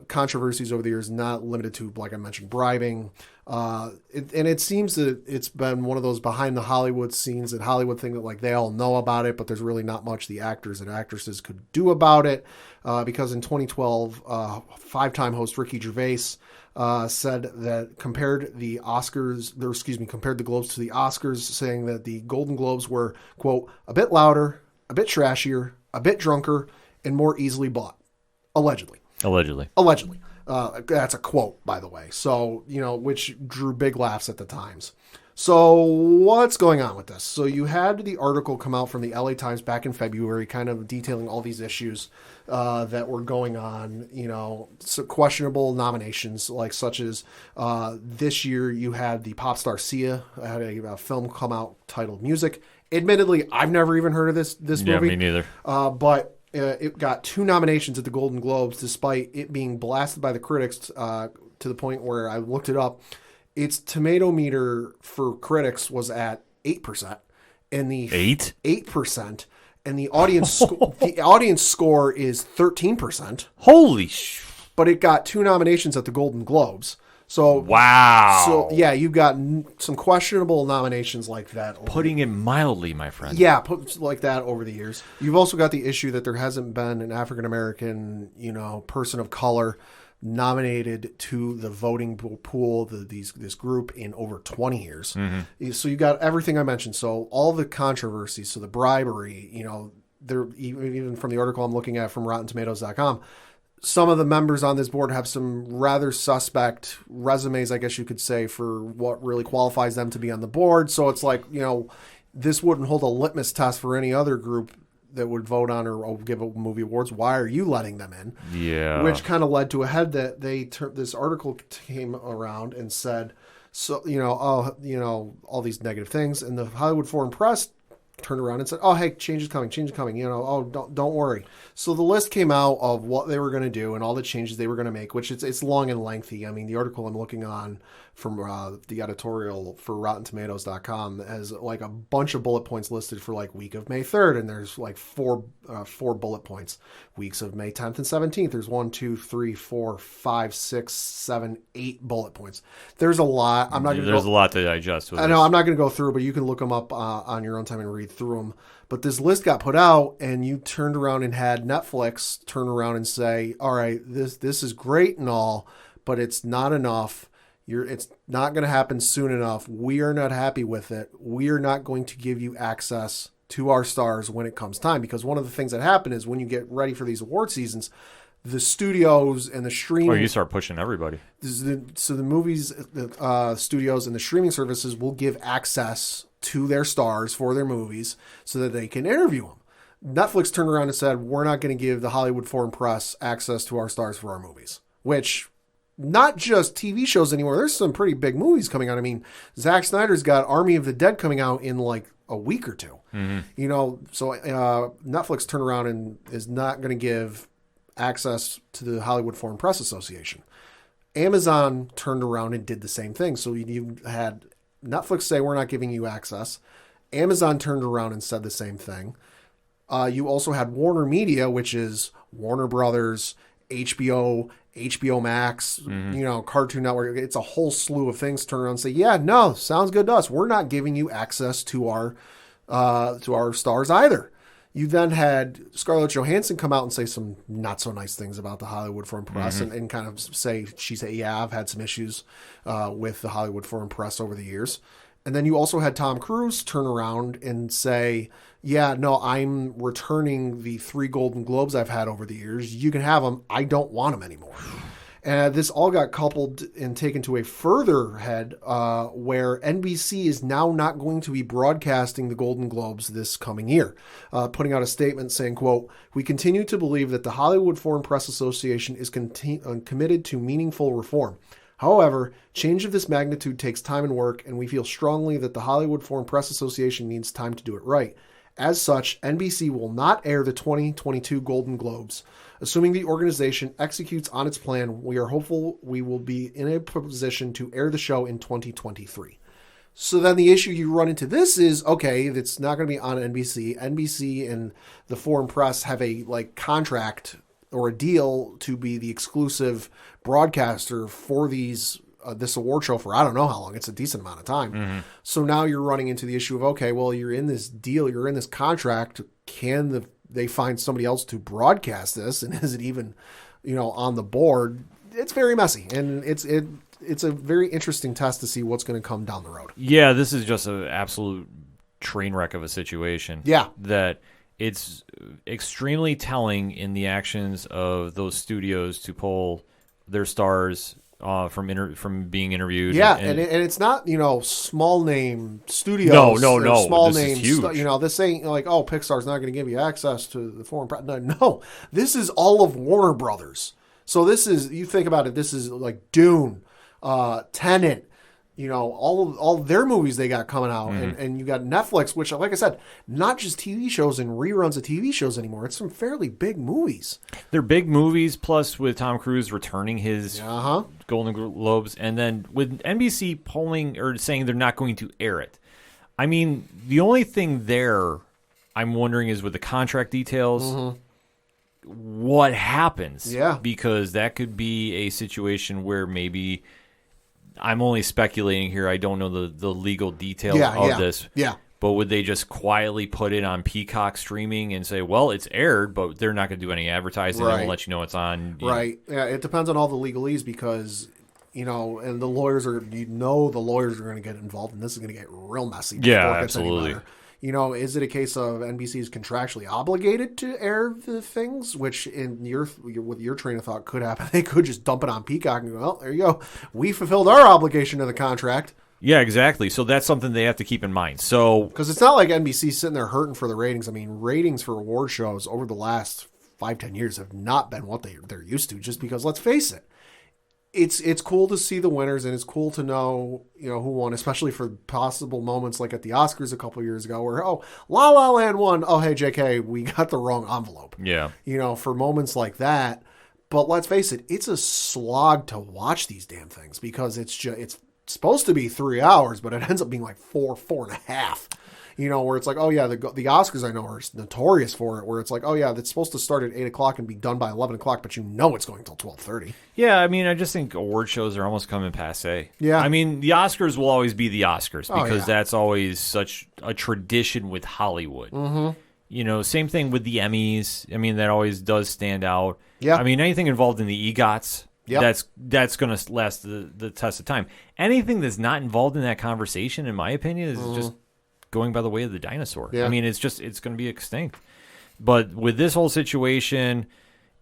controversies over the years, not limited to, like I mentioned, bribing, And it seems that it's been one of those behind the Hollywood scenes that Hollywood think that like they all know about it, but there's really not much the actors and actresses could do about it. Because in 2012, 5-time host Ricky Gervais said that compared the Globes to the Oscars, saying that the Golden Globes were, quote, a bit louder, a bit trashier, a bit drunker, and more easily bought. Allegedly. That's a quote, by the way. So, which drew big laughs at the times. So what's going on with this? So you had the article come out from the LA Times back in February, kind of detailing all these issues that were going on, so questionable nominations, like such as this year you had the pop star Sia had a film come out titled Music. Admittedly, I've never even heard of this movie. Yeah, me neither. But it got 2 nominations at the Golden Globes, despite it being blasted by the critics to the point where I looked it up. Its tomato meter for critics was at 8%, and the 8%, and the audience score is 13%. Holy sh! But it got 2 nominations at the Golden Globes. So wow. So yeah, you've got some questionable nominations like that. Putting it mildly, my friend. Yeah, put like that over the years. You've also got the issue that there hasn't been an African American, person of color nominated to the voting pool, this group, in over 20 years. Mm-hmm. So you got everything I mentioned. So all the controversies, so the bribery, there even from the article I'm looking at from RottenTomatoes.com. Some of the members on this board have some rather suspect resumes, I guess you could say, for what really qualifies them to be on the board. So it's like, this wouldn't hold a litmus test for any other group that would vote on or give a movie awards. Why are you letting them in? Yeah. Which kind of led to a head that this article came around and said, so, all these negative things. And the Hollywood Foreign Press turned around and said, oh, hey, change is coming. Don't worry. So the list came out of what they were going to do and all the changes they were going to make, which it's long and lengthy. I mean, the article I'm looking on from the editorial for RottenTomatoes.com has like a bunch of bullet points listed for like week of May 3rd, and there's like four bullet points. Weeks of May 10th and 17th, there's 1, 2, 3, 4, 5, 6, 7, 8 bullet points. There's a lot. There's a lot to digest. I know I'm not going to go through, but you can look them up on your own time and read through them. But this list got put out, and you turned around and had Netflix turn around and say, all right, this is great and all, but it's not enough. It's not going to happen soon enough. We are not happy with it. We are not going to give you access to our stars when it comes time. Because one of the things that happen is when you get ready for these award seasons, the studios and the streaming... Or you start pushing everybody. So the movies, studios and the streaming services will give access to their stars for their movies so that they can interview them. Netflix turned around and said, we're not going to give the Hollywood Foreign Press access to our stars for our movies. Which... not just TV shows anymore. There's some pretty big movies coming out. I mean, Zack Snyder's got Army of the Dead coming out in like a week or two. Mm-hmm. So Netflix turned around and is not going to give access to the Hollywood Foreign Press Association. Amazon turned around and did the same thing. So you had Netflix say, we're not giving you access. Amazon turned around and said the same thing. You also had Warner Media, which is Warner Brothers, HBO Max, Cartoon Network. It's a whole slew of things. Turn around and say, yeah, no, sounds good to us. We're not giving you access to our stars either. You then had Scarlett Johansson come out and say some not so nice things about the Hollywood Foreign Press and kind of say, yeah, I've had some issues with the Hollywood Foreign Press over the years. And then you also had Tom Cruise turn around and say, yeah, no, I'm returning the 3 Golden Globes I've had over the years. You can have them. I don't want them anymore. And this all got coupled and taken to a further head where NBC is now not going to be broadcasting the Golden Globes this coming year, putting out a statement saying, quote, we continue to believe that the Hollywood Foreign Press Association is committed to meaningful reform. However, change of this magnitude takes time and work, and we feel strongly that the Hollywood Foreign Press Association needs time to do it right. As such, NBC will not air the 2022 Golden Globes. Assuming the organization executes on its plan, we are hopeful we will be in a position to air the show in 2023. So then the issue you run into this is, okay, it's not going to be on NBC. NBC and the foreign press have a contract or a deal to be the exclusive broadcaster for these this award show for I don't know how long. It's a decent amount of time. So now you're running into the issue of, okay, well, you're in this deal, you're in this contract. Can they find somebody else to broadcast this? And is it even, on the board? It's very messy, and it's a very interesting test to see what's going to come down the road. Yeah, this is just an absolute train wreck of a situation. Yeah. That it's extremely telling in the actions of those studios to pull their stars from being interviewed. Yeah, and it's not, small name studios. No. Small This name, is huge. This ain't like, oh, Pixar's not going to give you access to the foreign press. No, this is all of Warner Brothers. So this is, you think about it, this is like Dune, Tenet, all their movies they got coming out. And you got Netflix, which, like I said, not just TV shows and reruns of TV shows anymore. It's some fairly big movies. They're big movies, plus with Tom Cruise returning his Golden Globes, and then with NBC polling or saying they're not going to air it. I mean, the only thing there I'm wondering is with the contract details, what happens? Yeah. Because that could be a situation where maybe... I'm only speculating here. I don't know the legal details of this. Yeah. But would they just quietly put it on Peacock streaming and say, well, it's aired, but they're not going to do any advertising. They won't let you know it's on. Right. Yeah, it depends on all the legalese because, and the lawyers are going to get involved, and this is going to get real messy. Yeah, absolutely. Is it a case of NBC is contractually obligated to air the things, which with your train of thought could happen? They could just dump it on Peacock and go, well, there you go. We fulfilled our obligation to the contract. Yeah, exactly. So that's something they have to keep in mind. So because it's not like NBC sitting there hurting for the ratings. I mean, ratings for award shows over the last 5-10 years have not been what they're used to. Just because, let's face it, it's cool to see the winners, and it's cool to know who won, especially for possible moments like at the Oscars a couple of years ago where La La Land won. Oh, hey JK, we got the wrong envelope. Yeah, for moments like that. But let's face it, it's a slog to watch these damn things because it's supposed to be 3 hours, but it ends up being like 4.5. Where it's like, oh yeah, the Oscars I know are notorious for it, where it's like, oh yeah, that's supposed to start at 8 o'clock and be done by 11 o'clock, but it's going till 12:30. Yeah, I mean, I just think award shows are almost coming passe. Yeah. I mean, the Oscars will always be the Oscars because that's always such a tradition with Hollywood. Same thing with the Emmys. I mean, that always does stand out. Yeah. I mean, anything involved in the EGOTs, that's going to last the test of time. Anything that's not involved in that conversation, in my opinion, is just going by the way of the dinosaur. Yeah. I mean, it's going to be extinct. But with this whole situation,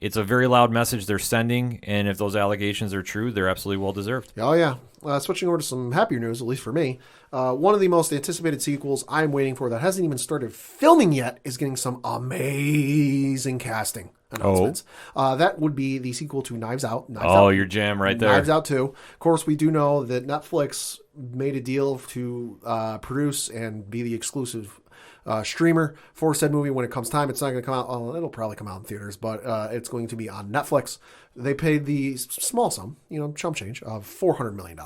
it's a very loud message they're sending, and if those allegations are true, they're absolutely well-deserved. Oh, yeah. Switching over to some happier news, at least for me, one of the most anticipated sequels I'm waiting for that hasn't even started filming yet is getting some amazing casting announcements. That would be the sequel to Knives Out. Your jam right there. Knives Out 2. Of course, we do know that Netflix made a deal to produce and be the exclusive streamer for said movie when it comes time. It's not going to come out. Well, it'll probably come out in theaters, but it's going to be on Netflix. They paid the small sum, chump change of $400 million.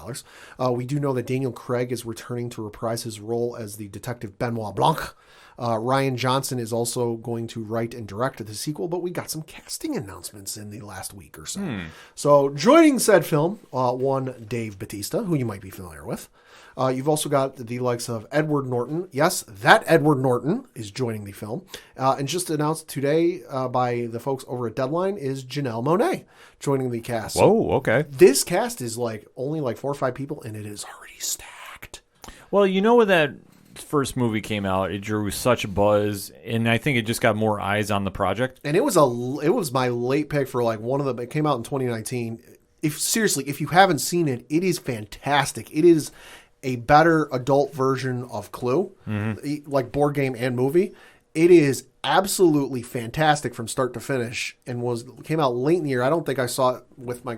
We do know that Daniel Craig is returning to reprise his role as the detective Benoit Blanc. Rian Johnson is also going to write and direct the sequel, but we got some casting announcements in the last week or so. So joining said film, one Dave Bautista, who you might be familiar with. You've also got the likes of Edward Norton. Yes, that Edward Norton is joining the film. And just announced today by the folks over at Deadline is Janelle Monáe joining the cast. Whoa, okay. This cast is only 4 or 5 people, and it is already stacked. Well, when that first movie came out, it drew such a buzz, and I think it just got more eyes on the project. And it was my late pick for one of them. It came out in 2019. If you haven't seen it, it is fantastic. It is a better adult version of Clue, like board game and movie. It is absolutely fantastic from start to finish, and came out late in the year. I don't think I saw it with my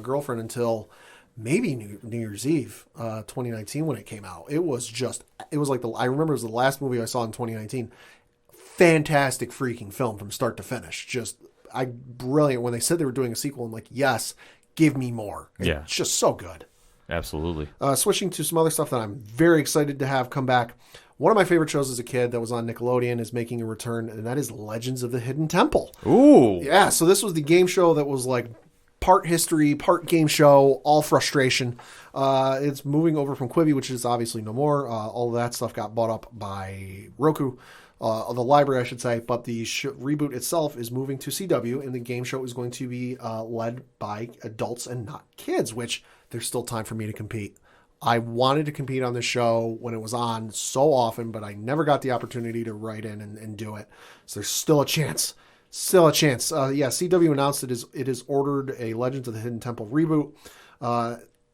girlfriend until maybe New Year's Eve, 2019 when it came out. I remember it was the last movie I saw in 2019. Fantastic freaking film from start to finish. Brilliant. When they said they were doing a sequel, I'm like, yes, give me more. Yeah. It's just so good. Absolutely. Switching to some other stuff that I'm very excited to have come back. One of my favorite shows as a kid that was on Nickelodeon is making a return, and that is Legends of the Hidden Temple. Ooh. Yeah, so this was the game show that was part history, part game show, all frustration. It's moving over from Quibi, which is obviously no more. All of that stuff got bought up by Roku. The library, I should say, but the reboot itself is moving to CW, and the game show is going to be led by adults and not kids, which there's still time for me to compete. I wanted to compete on this show when it was on so often, but I never got the opportunity to write in and do it. So there's still a chance. Still a chance. CW announced it has ordered a Legends of the Hidden Temple reboot.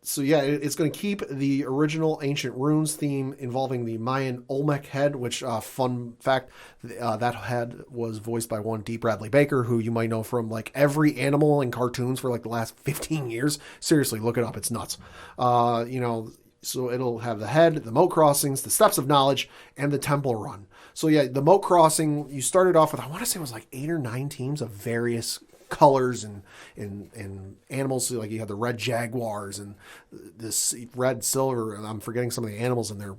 It's going to keep the original Ancient Runes theme involving the Mayan Olmec head, which, fun fact, that head was voiced by one D. Bradley Baker, who you might know from like every animal in cartoons for like the last 15 years. Seriously, look it up. It's nuts. So it'll have the head, the moat crossings, the steps of knowledge, and the temple run. So yeah, the moat crossing, you started off with, I want to say it was like 8 or 9 teams of various colors and animals. So like you had the red jaguars and this red silver, and I'm forgetting some of the animals in there.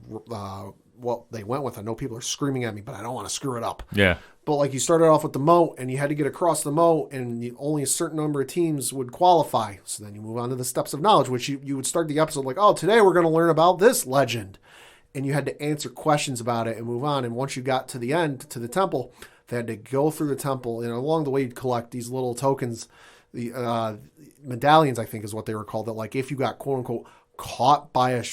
What they went with. I know people are screaming at me, but I don't want to screw it up. Yeah. But like you started off with the moat, and you had to get across the moat, and only a certain number of teams would qualify. So then you move on to the steps of knowledge, which you would start the episode like, oh, today we're going to learn about this legend. And you had to answer questions about it and move on. And once you got to the end, to the temple, they had to go through the temple. And along the way, you'd collect these little tokens, the medallions, I think is what they were called. That like if you got, quote unquote, caught by a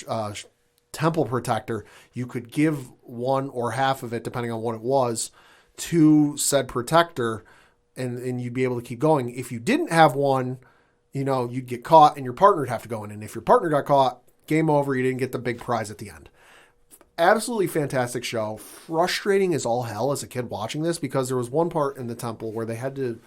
temple protector, you could give one or half of it, depending on what it was, to said protector, and you'd be able to keep going. If you didn't have one, you'd get caught and your partner would have to go in. And if your partner got caught, game over, you didn't get the big prize at the end. Absolutely fantastic show. Frustrating as all hell as a kid watching this, because there was one part in the temple where they had to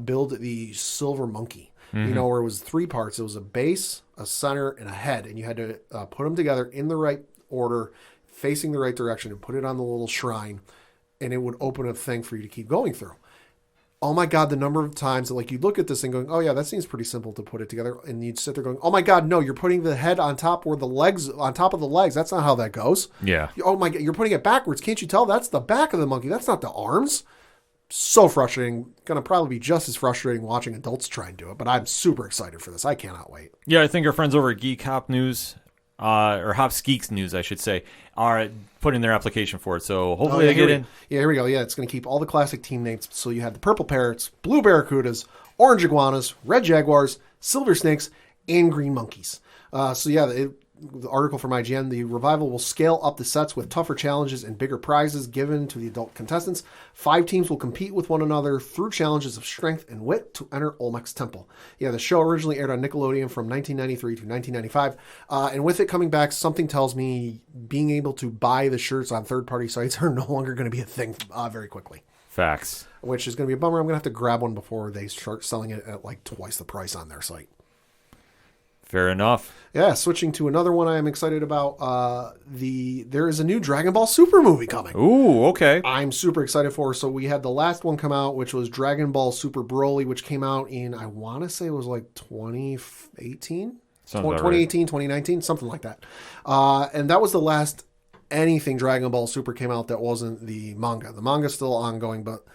build the silver monkey, where it was 3 parts. It was a base, a center, and a head. And you had to put them together in the right order, facing the right direction, and put it on the little shrine. And it would open a thing for you to keep going through. Oh my God, the number of times that like you look at this thing going, oh yeah, that seems pretty simple to put it together. And you'd sit there going, oh my God, no, you're putting the head on top of the legs. That's not how that goes. Yeah. Oh my God, you're putting it backwards. Can't you tell? That's the back of the monkey. That's not the arms. So frustrating. Going to probably be just as frustrating watching adults try and do it, but I'm super excited for this. I cannot wait. Yeah, I think our friends over at Geek Hop News, or Hops Geeks News, I should say, are putting their application for it. So hopefully they get in. Yeah, here we go. Yeah, it's going to keep all the classic team names. So you had the purple parrots, blue barracudas, orange iguanas, red jaguars, silver snakes, and green monkeys. The article from IGN, the revival will scale up the sets with tougher challenges and bigger prizes given to the adult contestants. 5 teams will compete with one another through challenges of strength and wit to enter Olmec's temple. Yeah, the show originally aired on Nickelodeon from 1993 to 1995. And with it coming back, something tells me being able to buy the shirts on third-party sites are no longer going to be a thing very quickly. Facts. Which is going to be a bummer. I'm going to have to grab one before they start selling it at like twice the price on their site. Fair enough. Yeah, switching to another one I am excited about. There is a new Dragon Ball Super movie coming. Ooh, okay. I'm super excited for. So we had the last one come out, which was Dragon Ball Super Broly, which came out in, I want to say it was like 2018? 2018, right. 2019, something like that. And that was the last anything Dragon Ball Super came out that wasn't the manga. The manga's still ongoing, but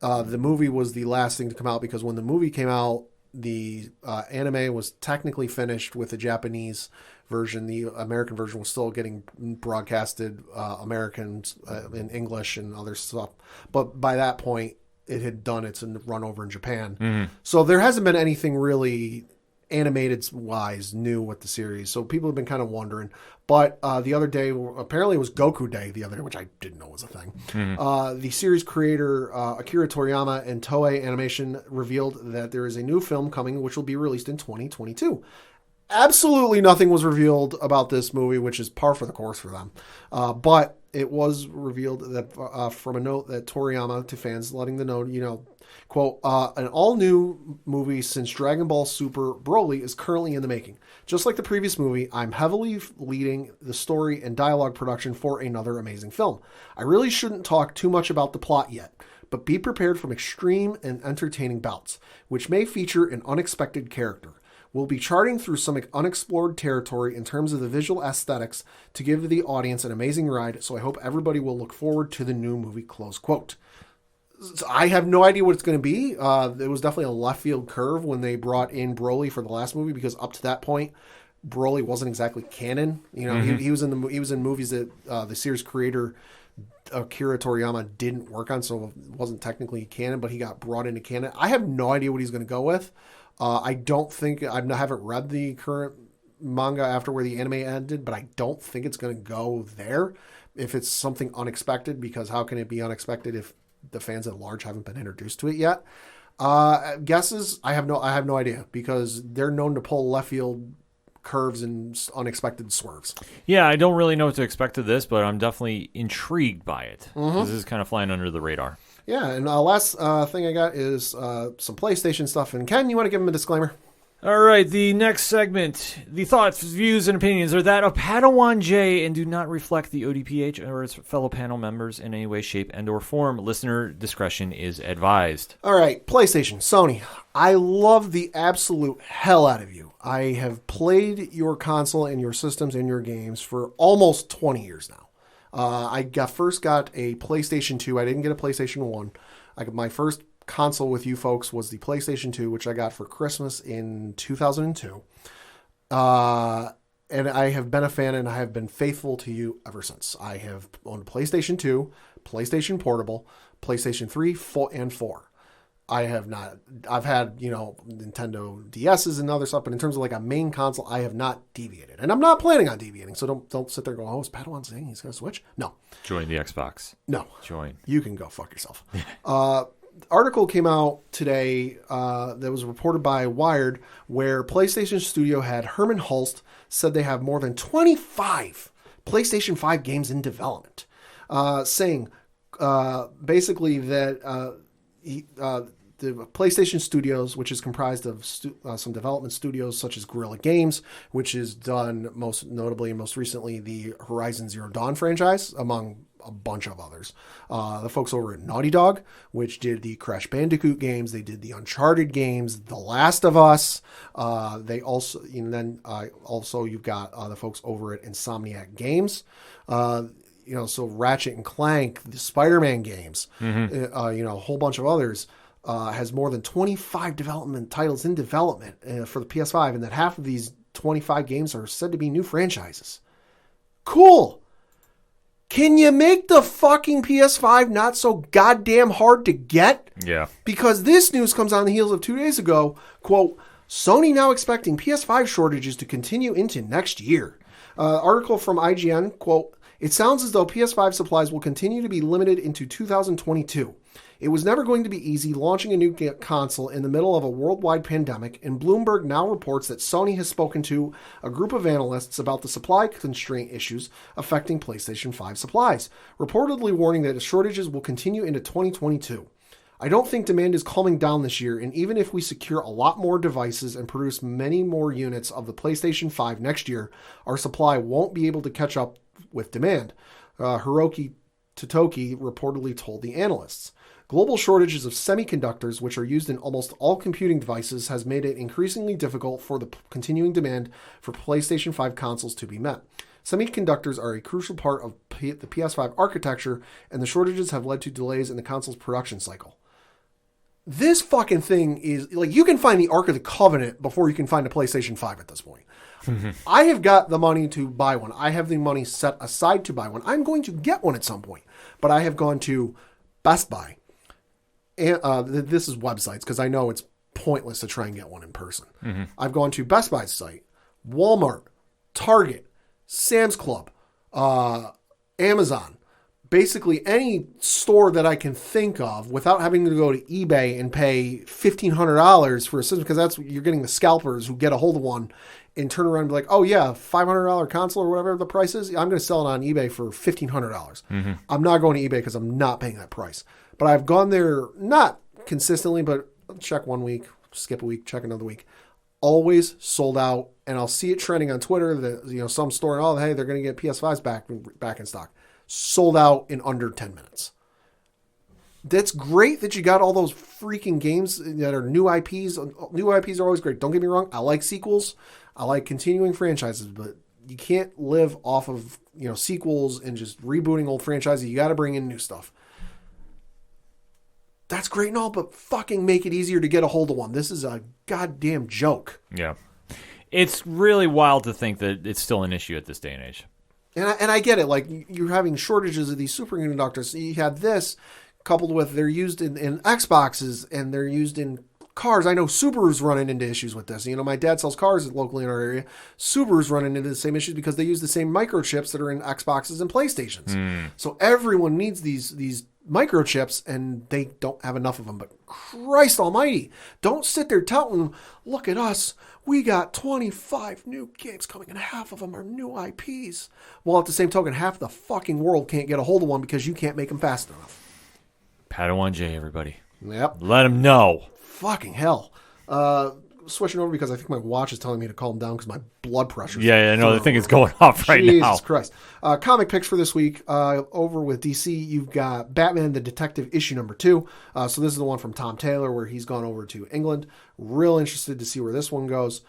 the movie was the last thing to come out, because when the movie came out, the anime was technically finished with the Japanese version. The American version was still getting broadcasted Americans in English and other stuff. But by that point, it had done its run over in Japan. Mm-hmm. So there hasn't been anything really animated-wise new with the series. So people have been kind of wondering. But the other day, apparently it was Goku Day the other day, which I didn't know was a thing. Mm-hmm. The series creator Akira Toriyama and Toei Animation revealed that there is a new film coming, which will be released in 2022. Absolutely nothing was revealed about this movie, which is par for the course for them. But it was revealed that from a note that Toriyama to fans, letting them know, quote, an all-new movie since Dragon Ball Super Broly is currently in the making. Just like the previous movie, I'm heavily leading the story and dialogue production for another amazing film. I really shouldn't talk too much about the plot yet, but be prepared for extreme and entertaining bouts, which may feature an unexpected character. We'll be charting through some unexplored territory in terms of the visual aesthetics to give the audience an amazing ride, so I hope everybody will look forward to the new movie, close quote. I have no idea what it's going to be. It was definitely a left field curve when they brought in Broly for the last movie, because up to that point, Broly wasn't exactly canon. You know, he was in movies that the series creator Akira Toriyama didn't work on, so it wasn't technically canon, but he got brought into canon. I have no idea what he's going to go with. I haven't read the current manga after where the anime ended, but I don't think it's going to go there. If it's something unexpected, because how can it be unexpected if the fans at large haven't been introduced to it yet? Guesses? I have no idea, because they're known to pull left field curves and unexpected swerves. Yeah, I don't really know what to expect of this, but I'm definitely intrigued by it. This is kind of flying under the radar. Yeah, and last thing I got is some PlayStation stuff. And Ken, you want to give him a disclaimer? All right, the next segment. The thoughts, views, and opinions are that of Padawan J and do not reflect the ODPH or its fellow panel members in any way, shape, and or form. Listener discretion is advised. All right, PlayStation, Sony. I love the absolute hell out of you. I have played your console and your systems and your games for almost 20 years now. I first got a PlayStation 2. I didn't get a PlayStation 1. My first console with you folks was the PlayStation 2, which I got for Christmas in 2002. And I have been a fan, and I have been faithful to you ever since. I have owned PlayStation 2, PlayStation Portable, PlayStation 3, 4, and 4. I've had, Nintendo DS's and other stuff, but in terms of like a main console, I have not deviated. And I'm not planning on deviating, so don't sit there going, oh, is Padawan saying he's going to switch? No. Join the Xbox. No. Join. You can go fuck yourself. Article came out today that was reported by Wired, where PlayStation Studio head Herman Hulst said they have more than 25 PlayStation 5 games in development, saying basically that the PlayStation Studios, which is comprised of some development studios such as Guerrilla Games, which has done most notably and most recently the Horizon Zero Dawn franchise, among a bunch of others. The folks over at Naughty Dog, which did the Crash Bandicoot games, they did the Uncharted games, The Last of Us. They also, also you've got the folks over at Insomniac Games. So Ratchet and Clank, the Spider-Man games, a whole bunch of others. Has more than 25 development titles in development for the PS5, and that half of these 25 games are said to be new franchises. Cool. Can you make the fucking PS5 not so goddamn hard to get? Yeah. Because this news comes on the heels of 2 days ago, quote, Sony now expecting PS5 shortages to continue into next year. Article from IGN, quote, it sounds as though PS5 supplies will continue to be limited into 2022. It was never going to be easy launching a new console in the middle of a worldwide pandemic, and Bloomberg now reports that Sony has spoken to a group of analysts about the supply constraint issues affecting PlayStation 5 supplies, reportedly warning that the shortages will continue into 2022. I don't think demand is calming down this year, and even if we secure a lot more devices and produce many more units of the PlayStation 5 next year, our supply won't be able to catch up with demand, Hiroki Totoki reportedly told the analysts. Global shortages of semiconductors, which are used in almost all computing devices, has made it increasingly difficult for the continuing demand for PlayStation 5 consoles to be met. Semiconductors are a crucial part of the PS5 architecture, and the shortages have led to delays in the console's production cycle. This fucking thing is, like, you can find the Ark of the Covenant before you can find a PlayStation 5 at this point. I have got the money to buy one. I have the money set aside to buy one. I'm going to get one at some point. But I have gone to Best Buy. And this is websites, because I know it's pointless to try and get one in person. I've gone to Best Buy's site, Walmart, Target, Sam's Club, Amazon, basically any store that I can think of without having to go to eBay and pay $1,500 for a system, because that's you're getting the scalpers who get a hold of one and turn around and be like, oh yeah, $500 console or whatever the price is, I'm going to sell it on eBay for $1,500. I'm not going to eBay because I'm not paying that price. But I've gone there, not consistently, but check 1 week, skip a week, check another week. Always sold out, and I'll see it trending on Twitter that some store, oh hey, they're going to get PS5s back in stock. Sold out in under 10 minutes. That's great that you got all those freaking games that are new IPs. New IPs are always great. Don't get me wrong. I like sequels. I like continuing franchises, but you can't live off of sequels and just rebooting old franchises. You got to bring in new stuff. that's great and all, but fucking make it easier to get a hold of one. This is a goddamn joke. Yeah. It's really wild to think that it's still an issue at this day and age. And I get it. Like, you're having shortages of these superconductors. So you have this coupled with they're used in Xboxes and they're used in cars. I know Subaru's running into issues with this. You know, my dad sells cars locally in our area. Subaru's running into the same issues because they use the same microchips that are in Xboxes and PlayStations. So everyone needs these microchips, and they don't have enough of them. But Christ almighty, don't sit there touting, look at us, we got 25 new games coming, and half of them are new IPs. Well, at the same token, half the fucking world can't get a hold of one because you can't make them fast enough. Padawan J, everybody. Yep. Let them know. Fucking hell. Switching over because I think my watch is telling me to calm down because my blood pressure. Yeah, I know. The thing is going off right now. Jesus Christ. Comic picks for this week. Over with DC, you've got Batman the Detective issue number 2. So this is the one from Tom Taylor where he's gone over to England. Real interested to see where this one goes.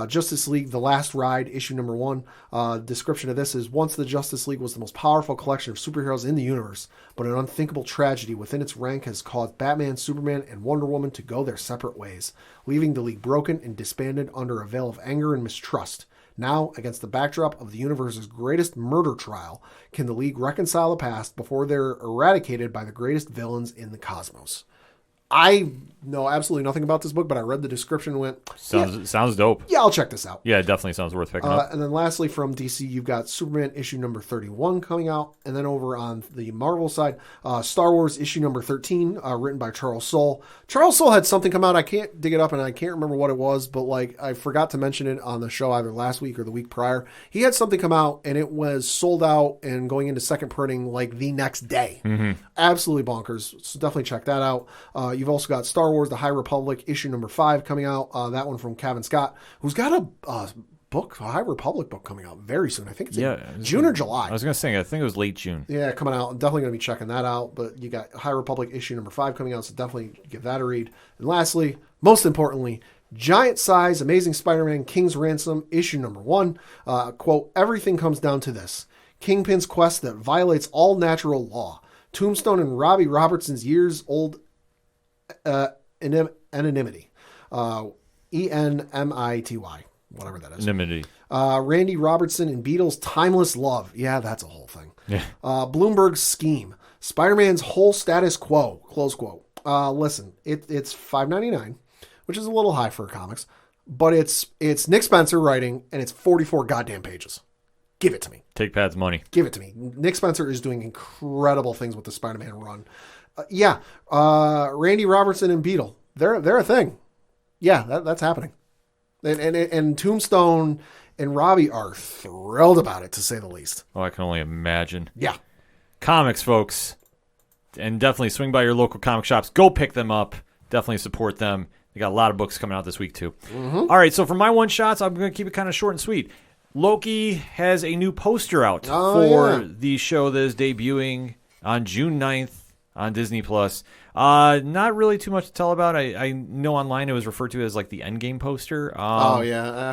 Justice League, The Last Ride, issue number 1. Description of this is, once the Justice League was the most powerful collection of superheroes in the universe, but an unthinkable tragedy within its rank has caused Batman, Superman, and Wonder Woman to go their separate ways, leaving the League broken and disbanded under a veil of anger and mistrust. Now, against the backdrop of the universe's greatest murder trial, can the League reconcile the past before they're eradicated by the greatest villains in the cosmos? I know absolutely nothing about this book, but I read the description and went, Sounds dope. Yeah, I'll check this out. Yeah, it definitely sounds worth picking up. And then lastly, from DC, you've got Superman issue number 31 coming out. And then over on the Marvel side, Star Wars issue number 13, written by Charles Soule. Charles Soule had something come out. I can't dig it up and I can't remember what it was, but like I forgot to mention it on the show either last week or the week prior. He had something come out and it was sold out and going into second printing like the next day. Absolutely bonkers. So definitely check that out. You've also got Star Wars The High Republic issue number 5 coming out. That one from Kevin Scott, who's got a book, a High Republic book coming out very soon. I think it's in June or July. I was going to say, I think it was late June. Yeah, coming out. I'm definitely going to be checking that out. But you got High Republic issue number 5 coming out, so definitely give that a read. And lastly, most importantly, Giant Size Amazing Spider-Man King's Ransom issue number 1. Quote, everything comes down to this. Kingpin's quest that violates all natural law. Tombstone and Robbie Robertson's years-old anonymity. ENMITY, whatever that is. Anonymity. Randy Robertson and Beatles' timeless love. Yeah, that's a whole thing. Yeah. Bloomberg's scheme. Spider-Man's whole status quo. Close quote. Listen, it's $5.99, which is a little high for comics, but it's Nick Spencer writing, and it's 44 goddamn pages. Give it to me. Take Pat's money. Give it to me. Nick Spencer is doing incredible things with the Spider-Man run. Randy Robertson and Beetle. They're a thing. Yeah, that's happening. And Tombstone and Robbie are thrilled about it, to say the least. Oh, I can only imagine. Yeah. Comics, folks. And definitely swing by your local comic shops. Go pick them up. Definitely support them. They got a lot of books coming out this week, too. All right, so for my one-shots, I'm going to keep it kind of short and sweet. Loki has a new poster out for the show that is debuting on June 9th on Disney+. Not really too much to tell about. I know online it was referred to as like the Endgame poster. I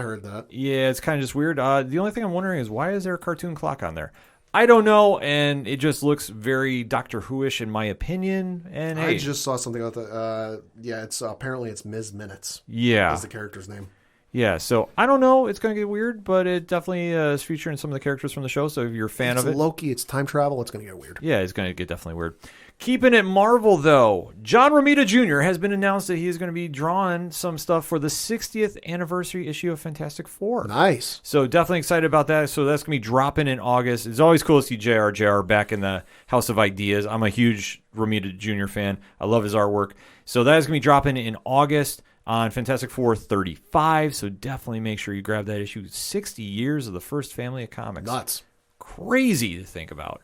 heard that. Yeah, it's kind of just weird. The only thing I'm wondering is why is there a cartoon clock on there? I don't know, and it just looks very Doctor Who-ish in my opinion. And I just saw something about that. It's apparently it's Ms. Minutes. Yeah, is the character's name. Yeah, so I don't know. It's going to get weird, but it definitely is featuring some of the characters from the show. So if you're a fan of it, Loki, it's time travel. It's going to get weird. Yeah, it's going to get definitely weird. Keeping it Marvel, though, John Romita Jr. has been announced that he is going to be drawing some stuff for the 60th anniversary issue of Fantastic Four. Nice. So definitely excited about that. So that's going to be dropping in August. It's always cool to see JR back in the House of Ideas. I'm a huge Romita Jr. fan. I love his artwork. So that is going to be dropping in August on Fantastic Four 35. So definitely make sure you grab that issue. 60 years of the first family of comics. Nuts. Crazy to think about.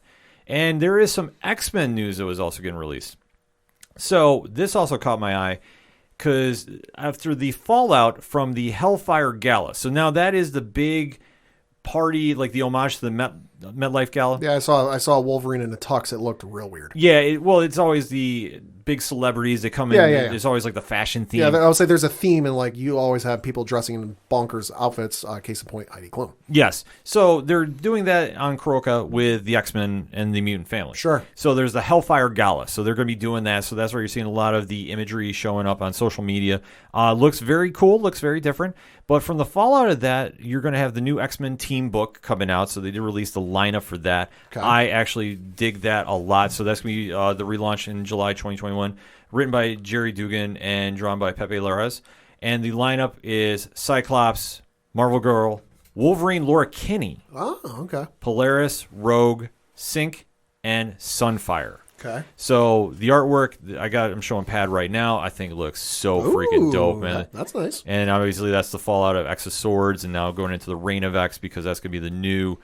And there is some X-Men news that was also getting released. So this also caught my eye because after the fallout from the Hellfire Gala. So now that is the big party, like the homage to the MetLife Gala. Yeah, I saw Wolverine in a tux. It looked real weird. Yeah, it's always the big celebrities that come in. Yeah. There's always like the fashion theme. Yeah, I would say there's a theme, and like you always have people dressing in bonkers outfits. Case in point, Heidi Klum. Yes. So they're doing that on Kuroka with the X-Men and the mutant family. Sure. So there's the Hellfire Gala. So they're going to be doing that. So that's where you're seeing a lot of the imagery showing up on social media. Looks very cool. Looks very different. But from the fallout of that, you're going to have the new X-Men team book coming out. So they did release the lineup for that. Okay. I actually dig that a lot. So that's going to be the relaunch in July 2021. Written by Jerry Dugan and drawn by Pepe Larraz. And the lineup is Cyclops, Marvel Girl, Wolverine Laura Kinney, Oh, okay. Polaris, Rogue, Sync, and Sunfire. Okay. So the artwork I'm showing Pad right now. I think it looks so freaking dope, man. That's nice. And obviously that's the fallout of X of Swords, and now going into the Reign of X, because that's going to be the new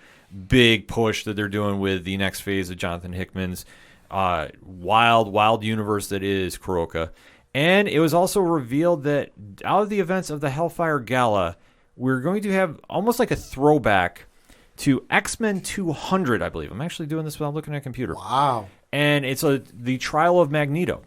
big push that they're doing with the next phase of Jonathan Hickman's wild universe that is Kuroka. And it was also revealed that out of the events of the Hellfire Gala, we're going to have almost like a throwback to X-Men 200, I believe. I'm actually doing this without looking at a computer. Wow. And it's the trial of Magneto.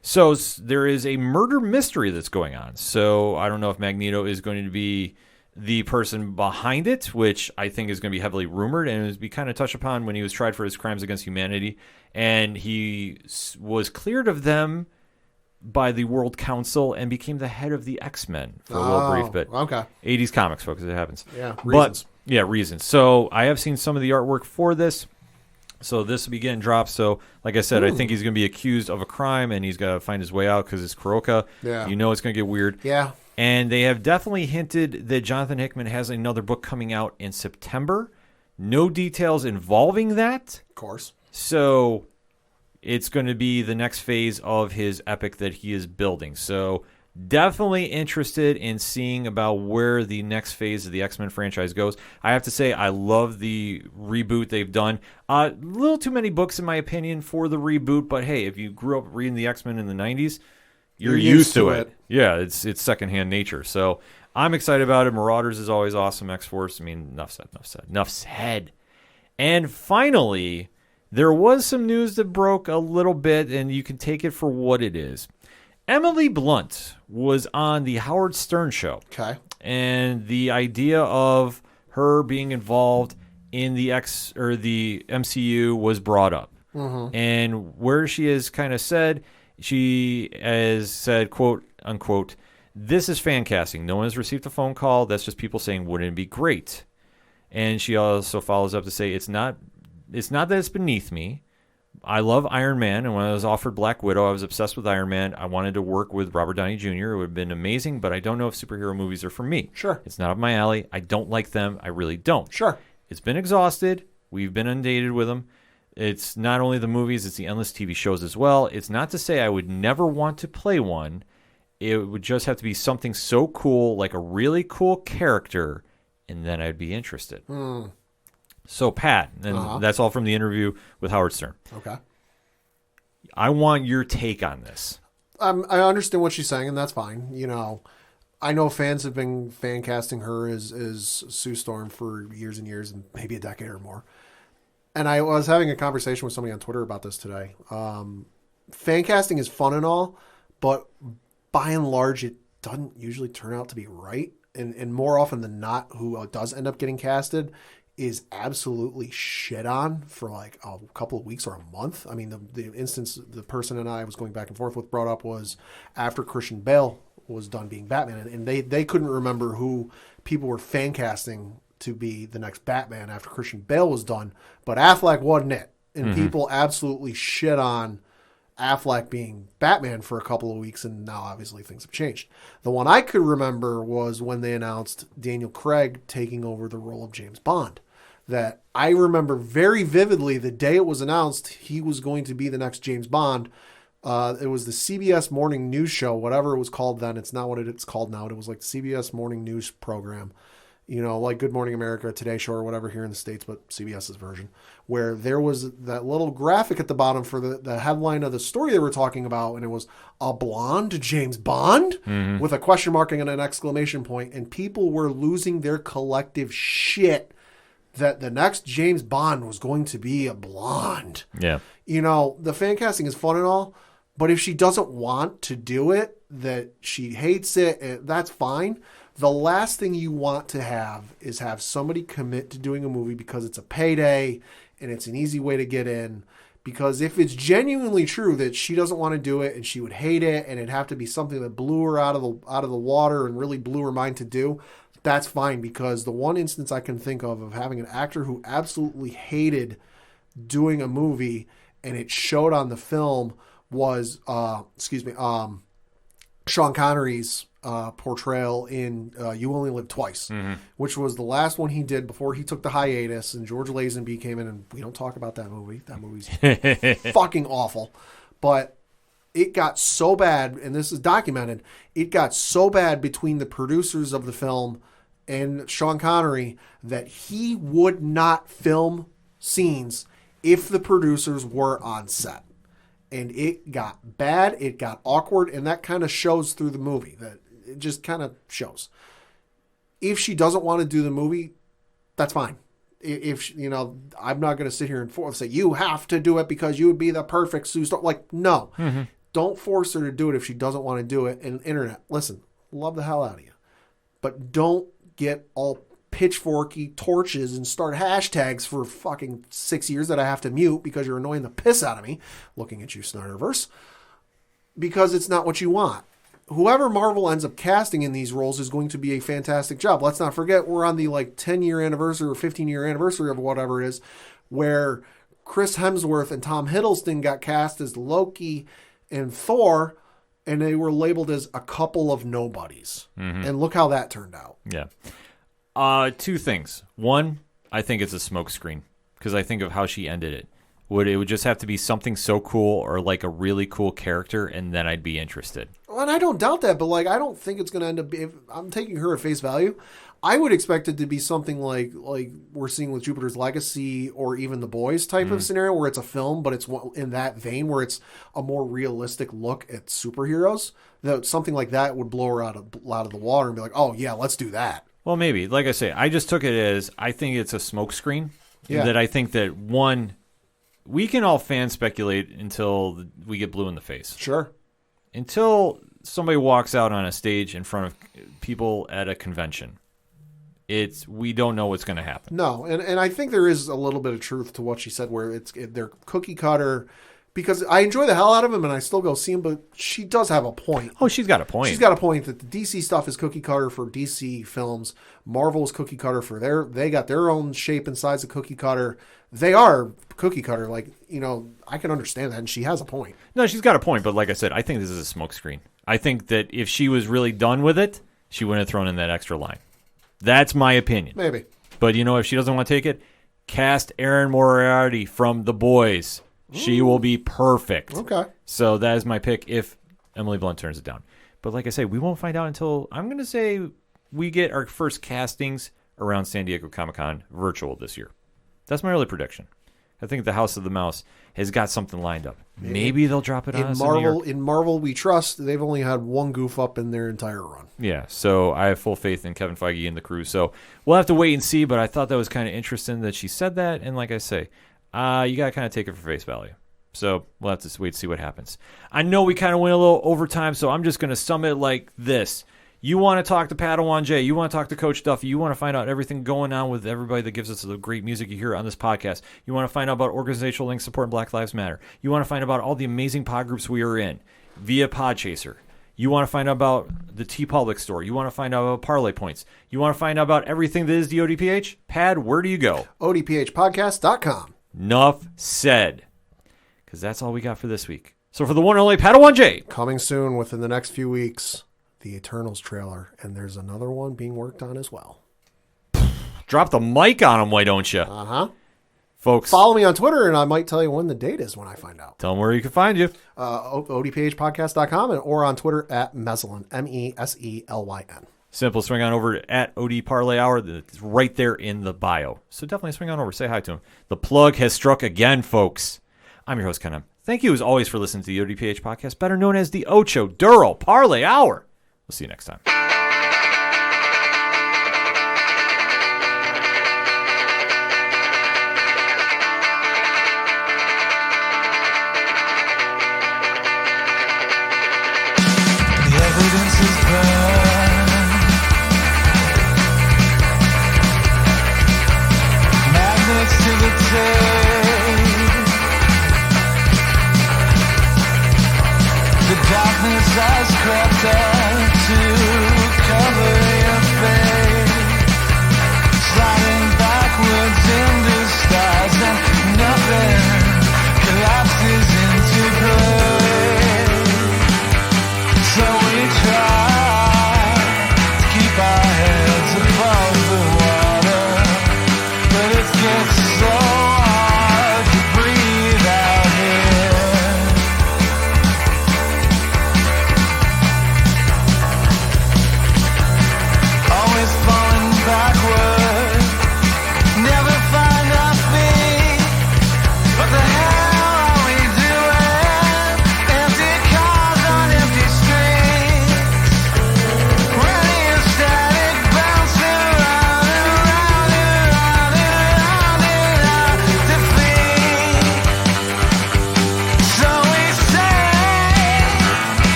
So there is a murder mystery that's going on. So I don't know if Magneto is going to be the person behind it, which I think is going to be heavily rumored, and it was be kind of touched upon when he was tried for his crimes against humanity, and he was cleared of them by the World Council and became the head of the X-Men for a little brief bit. Okay. 80s comics, folks, it happens. Yeah, reasons. Reasons. So I have seen some of the artwork for this. So this will be getting dropped. So, like I said, I think he's going to be accused of a crime, and he's got to find his way out because it's Kuroka. Yeah. You know it's going to get weird. Yeah. And they have definitely hinted that Jonathan Hickman has another book coming out in September. No details involving that. Of course. So it's going to be the next phase of his epic that he is building. So definitely interested in seeing about where the next phase of the X-Men franchise goes. I have to say, I love the reboot they've done. A little too many books, in my opinion, for the reboot. But hey, if you grew up reading the X-Men in the 90s, you're used to it. Yeah, it's secondhand nature. So I'm excited about it. Marauders is always awesome. X-Force, I mean, enough said. And finally, there was some news that broke a little bit, and you can take it for what it is. Emily Blunt was on the Howard Stern show. Okay. And the idea of her being involved in the MCU was brought up. Mm-hmm. And where she has kind of said, she has said, quote, unquote, "This is fan casting. No one has received a phone call. That's just people saying, wouldn't it be great?" And she also follows up to say, it's not that it's beneath me. I love Iron Man, and when I was offered Black Widow, I was obsessed with Iron Man. I wanted to work with Robert Downey Jr. It would have been amazing, but I don't know if superhero movies are for me. Sure. It's not up my alley. I don't like them. I really don't. Sure. It's been exhausted. We've been inundated with them. It's not only the movies, it's the endless TV shows as well. It's not to say I would never want to play one. It would just have to be something so cool, like a really cool character, and then I'd be interested. So, Pat, and that's all from the interview with Howard Stern. Okay. I want your take on this. I understand what she's saying, and that's fine. You know, I know fans have been fan casting her as Sue Storm for years and years, and maybe a decade or more. And I was having a conversation with somebody on Twitter about this today. Fan casting is fun and all, but by and large, it doesn't usually turn out to be right. And more often than not, who does end up getting casted is absolutely shit on for like a couple of weeks or a month. I mean, the instance the person and I was going back and forth with brought up was after Christian Bale was done being Batman, and they couldn't remember who people were fan casting to be the next Batman after Christian Bale was done, but Affleck wasn't it. And people absolutely shit on Affleck being Batman for a couple of weeks, and now obviously things have changed. The one I could remember was when they announced Daniel Craig taking over the role of James Bond. That I remember very vividly the day it was announced he was going to be the next James Bond. It was the CBS Morning News Show, whatever it was called then. It's not what it's called now. It was like the CBS Morning News program. You know, like Good Morning America, Today Show, or whatever here in the States, but CBS's version, where there was that little graphic at the bottom for the headline of the story they were talking about, and it was a blonde James Bond with a question mark and an exclamation point, and people were losing their collective shit that the next James Bond was going to be a blonde. Yeah. You know, the fan casting is fun and all, but if she doesn't want to do it, that she hates it, that's fine. The last thing you want to have is have somebody commit to doing a movie because it's a payday and it's an easy way to get in. Because if it's genuinely true that she doesn't want to do it and she would hate it and it'd have to be something that blew her out of the water and really blew her mind to do, that's fine. Because the one instance I can think of having an actor who absolutely hated doing a movie and it showed on the film was, Sean Connery's portrayal in You Only Live Twice, which was the last one he did before he took the hiatus, and George Lazenby came in, and we don't talk about that movie. That movie's fucking awful. But it got so bad, and this is documented, it got so bad between the producers of the film and Sean Connery that he would not film scenes if the producers were on set. And it got bad, it got awkward, and that kind of shows through the movie. That it just kind of shows. If she doesn't want to do the movie, that's fine. If she, you know, I'm not going to sit here and say you have to do it because you would be the perfect Sue Storm. Like, no, don't force her to do it if she doesn't want to do it. And internet, listen, love the hell out of you, but don't get all pitchforky torches and start hashtags for fucking 6 years that I have to mute because you're annoying the piss out of me looking at you, Snyderverse, because it's not what you want. Whoever Marvel ends up casting in these roles is going to be a fantastic job. Let's not forget we're on the 10-year anniversary or 15-year anniversary of whatever it is, where Chris Hemsworth and Tom Hiddleston got cast as Loki and Thor, and they were labeled as a couple of nobodies. And look how that turned out. Yeah. Two things. One, I think it's a smokescreen because I think of how she ended it. It would just have to be something so cool or like a really cool character, and then I'd be interested. Well, and I don't doubt that, but I don't think it's going to end up. If I'm taking her at face value, I would expect it to be something like we're seeing with Jupiter's Legacy or even The Boys type of scenario, where it's a film, but it's in that vein where it's a more realistic look at superheroes. That something like that would blow her out of the water and be like, oh yeah, let's do that. Well, maybe. Like I say, I just took it as I think it's a smokescreen. Yeah. That I think that, one, we can all fan speculate until we get blue in the face. Sure. Until somebody walks out on a stage in front of people at a convention, we don't know what's going to happen. No, and I think there is a little bit of truth to what she said, where they're cookie cutter. Because I enjoy the hell out of him and I still go see him, but she does have a point. Oh, she's got a point. She's got a point that the DC stuff is cookie cutter for DC films. Marvel's cookie cutter for they got their own shape and size of cookie cutter. They are cookie cutter. I can understand that, and she has a point. No, she's got a point, but like I said, I think this is a smokescreen. I think that if she was really done with it, she wouldn't have thrown in that extra line. That's my opinion. Maybe. But if she doesn't want to take it, cast Erin Moriarty from The Boys. She will be perfect. Okay. So that is my pick if Emily Blunt turns it down. But like I say, we won't find out until, I'm going to say, we get our first castings around San Diego Comic-Con virtual this year. That's my early prediction. I think the House of the Mouse has got something lined up. Maybe they'll drop it on us in Marvel, we trust. They've only had one goof up in their entire run. Yeah, so I have full faith in Kevin Feige and the crew. So we'll have to wait and see, but I thought that was kind of interesting that she said that. And like I say, you got to kind of take it for face value. So we'll have to wait to see what happens. I know we kind of went a little overtime, so I'm just going to sum it like this. You want to talk to Padawan J, you want to talk to Coach Duffy, you want to find out everything going on with everybody that gives us the great music you hear on this podcast. You want to find out about organizational links supporting Black Lives Matter. You want to find out about all the amazing pod groups we are in via Podchaser. You want to find out about the TeePublic store. You want to find out about Parlay Points. You want to find out about everything that is the ODPH. Pad, where do you go? ODPHpodcast.com. Enough said. Because that's all we got for this week. So for the one and only Padawan J. Coming soon within the next few weeks, the Eternals trailer. And there's another one being worked on as well. Drop the mic on him, why don't you? Uh-huh. Folks. Follow me on Twitter, and I might tell you when the date is when I find out. Tell them where you can find you. ODPHpodcast.com or on Twitter at Meselyn, MESELYN. Simple. Swing on over at OD Parlay Hour. It's right there in the bio. So definitely swing on over. Say hi to him. The plug has struck again, folks. I'm your host, Ken M. Thank you, as always, for listening to the ODPH podcast, better known as the Ocho Duro Parlay Hour. We'll see you next time.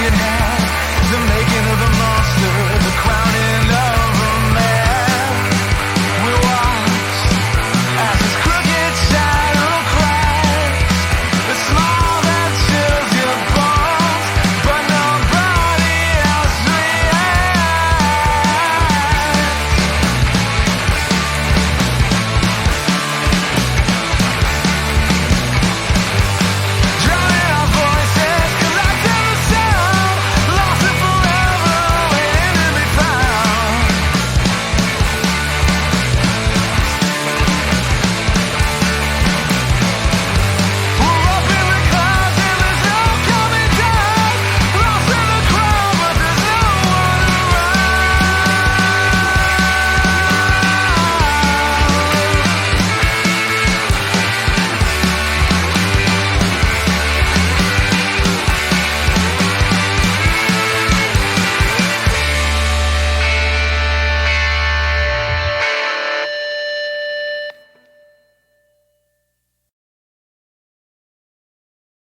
it now.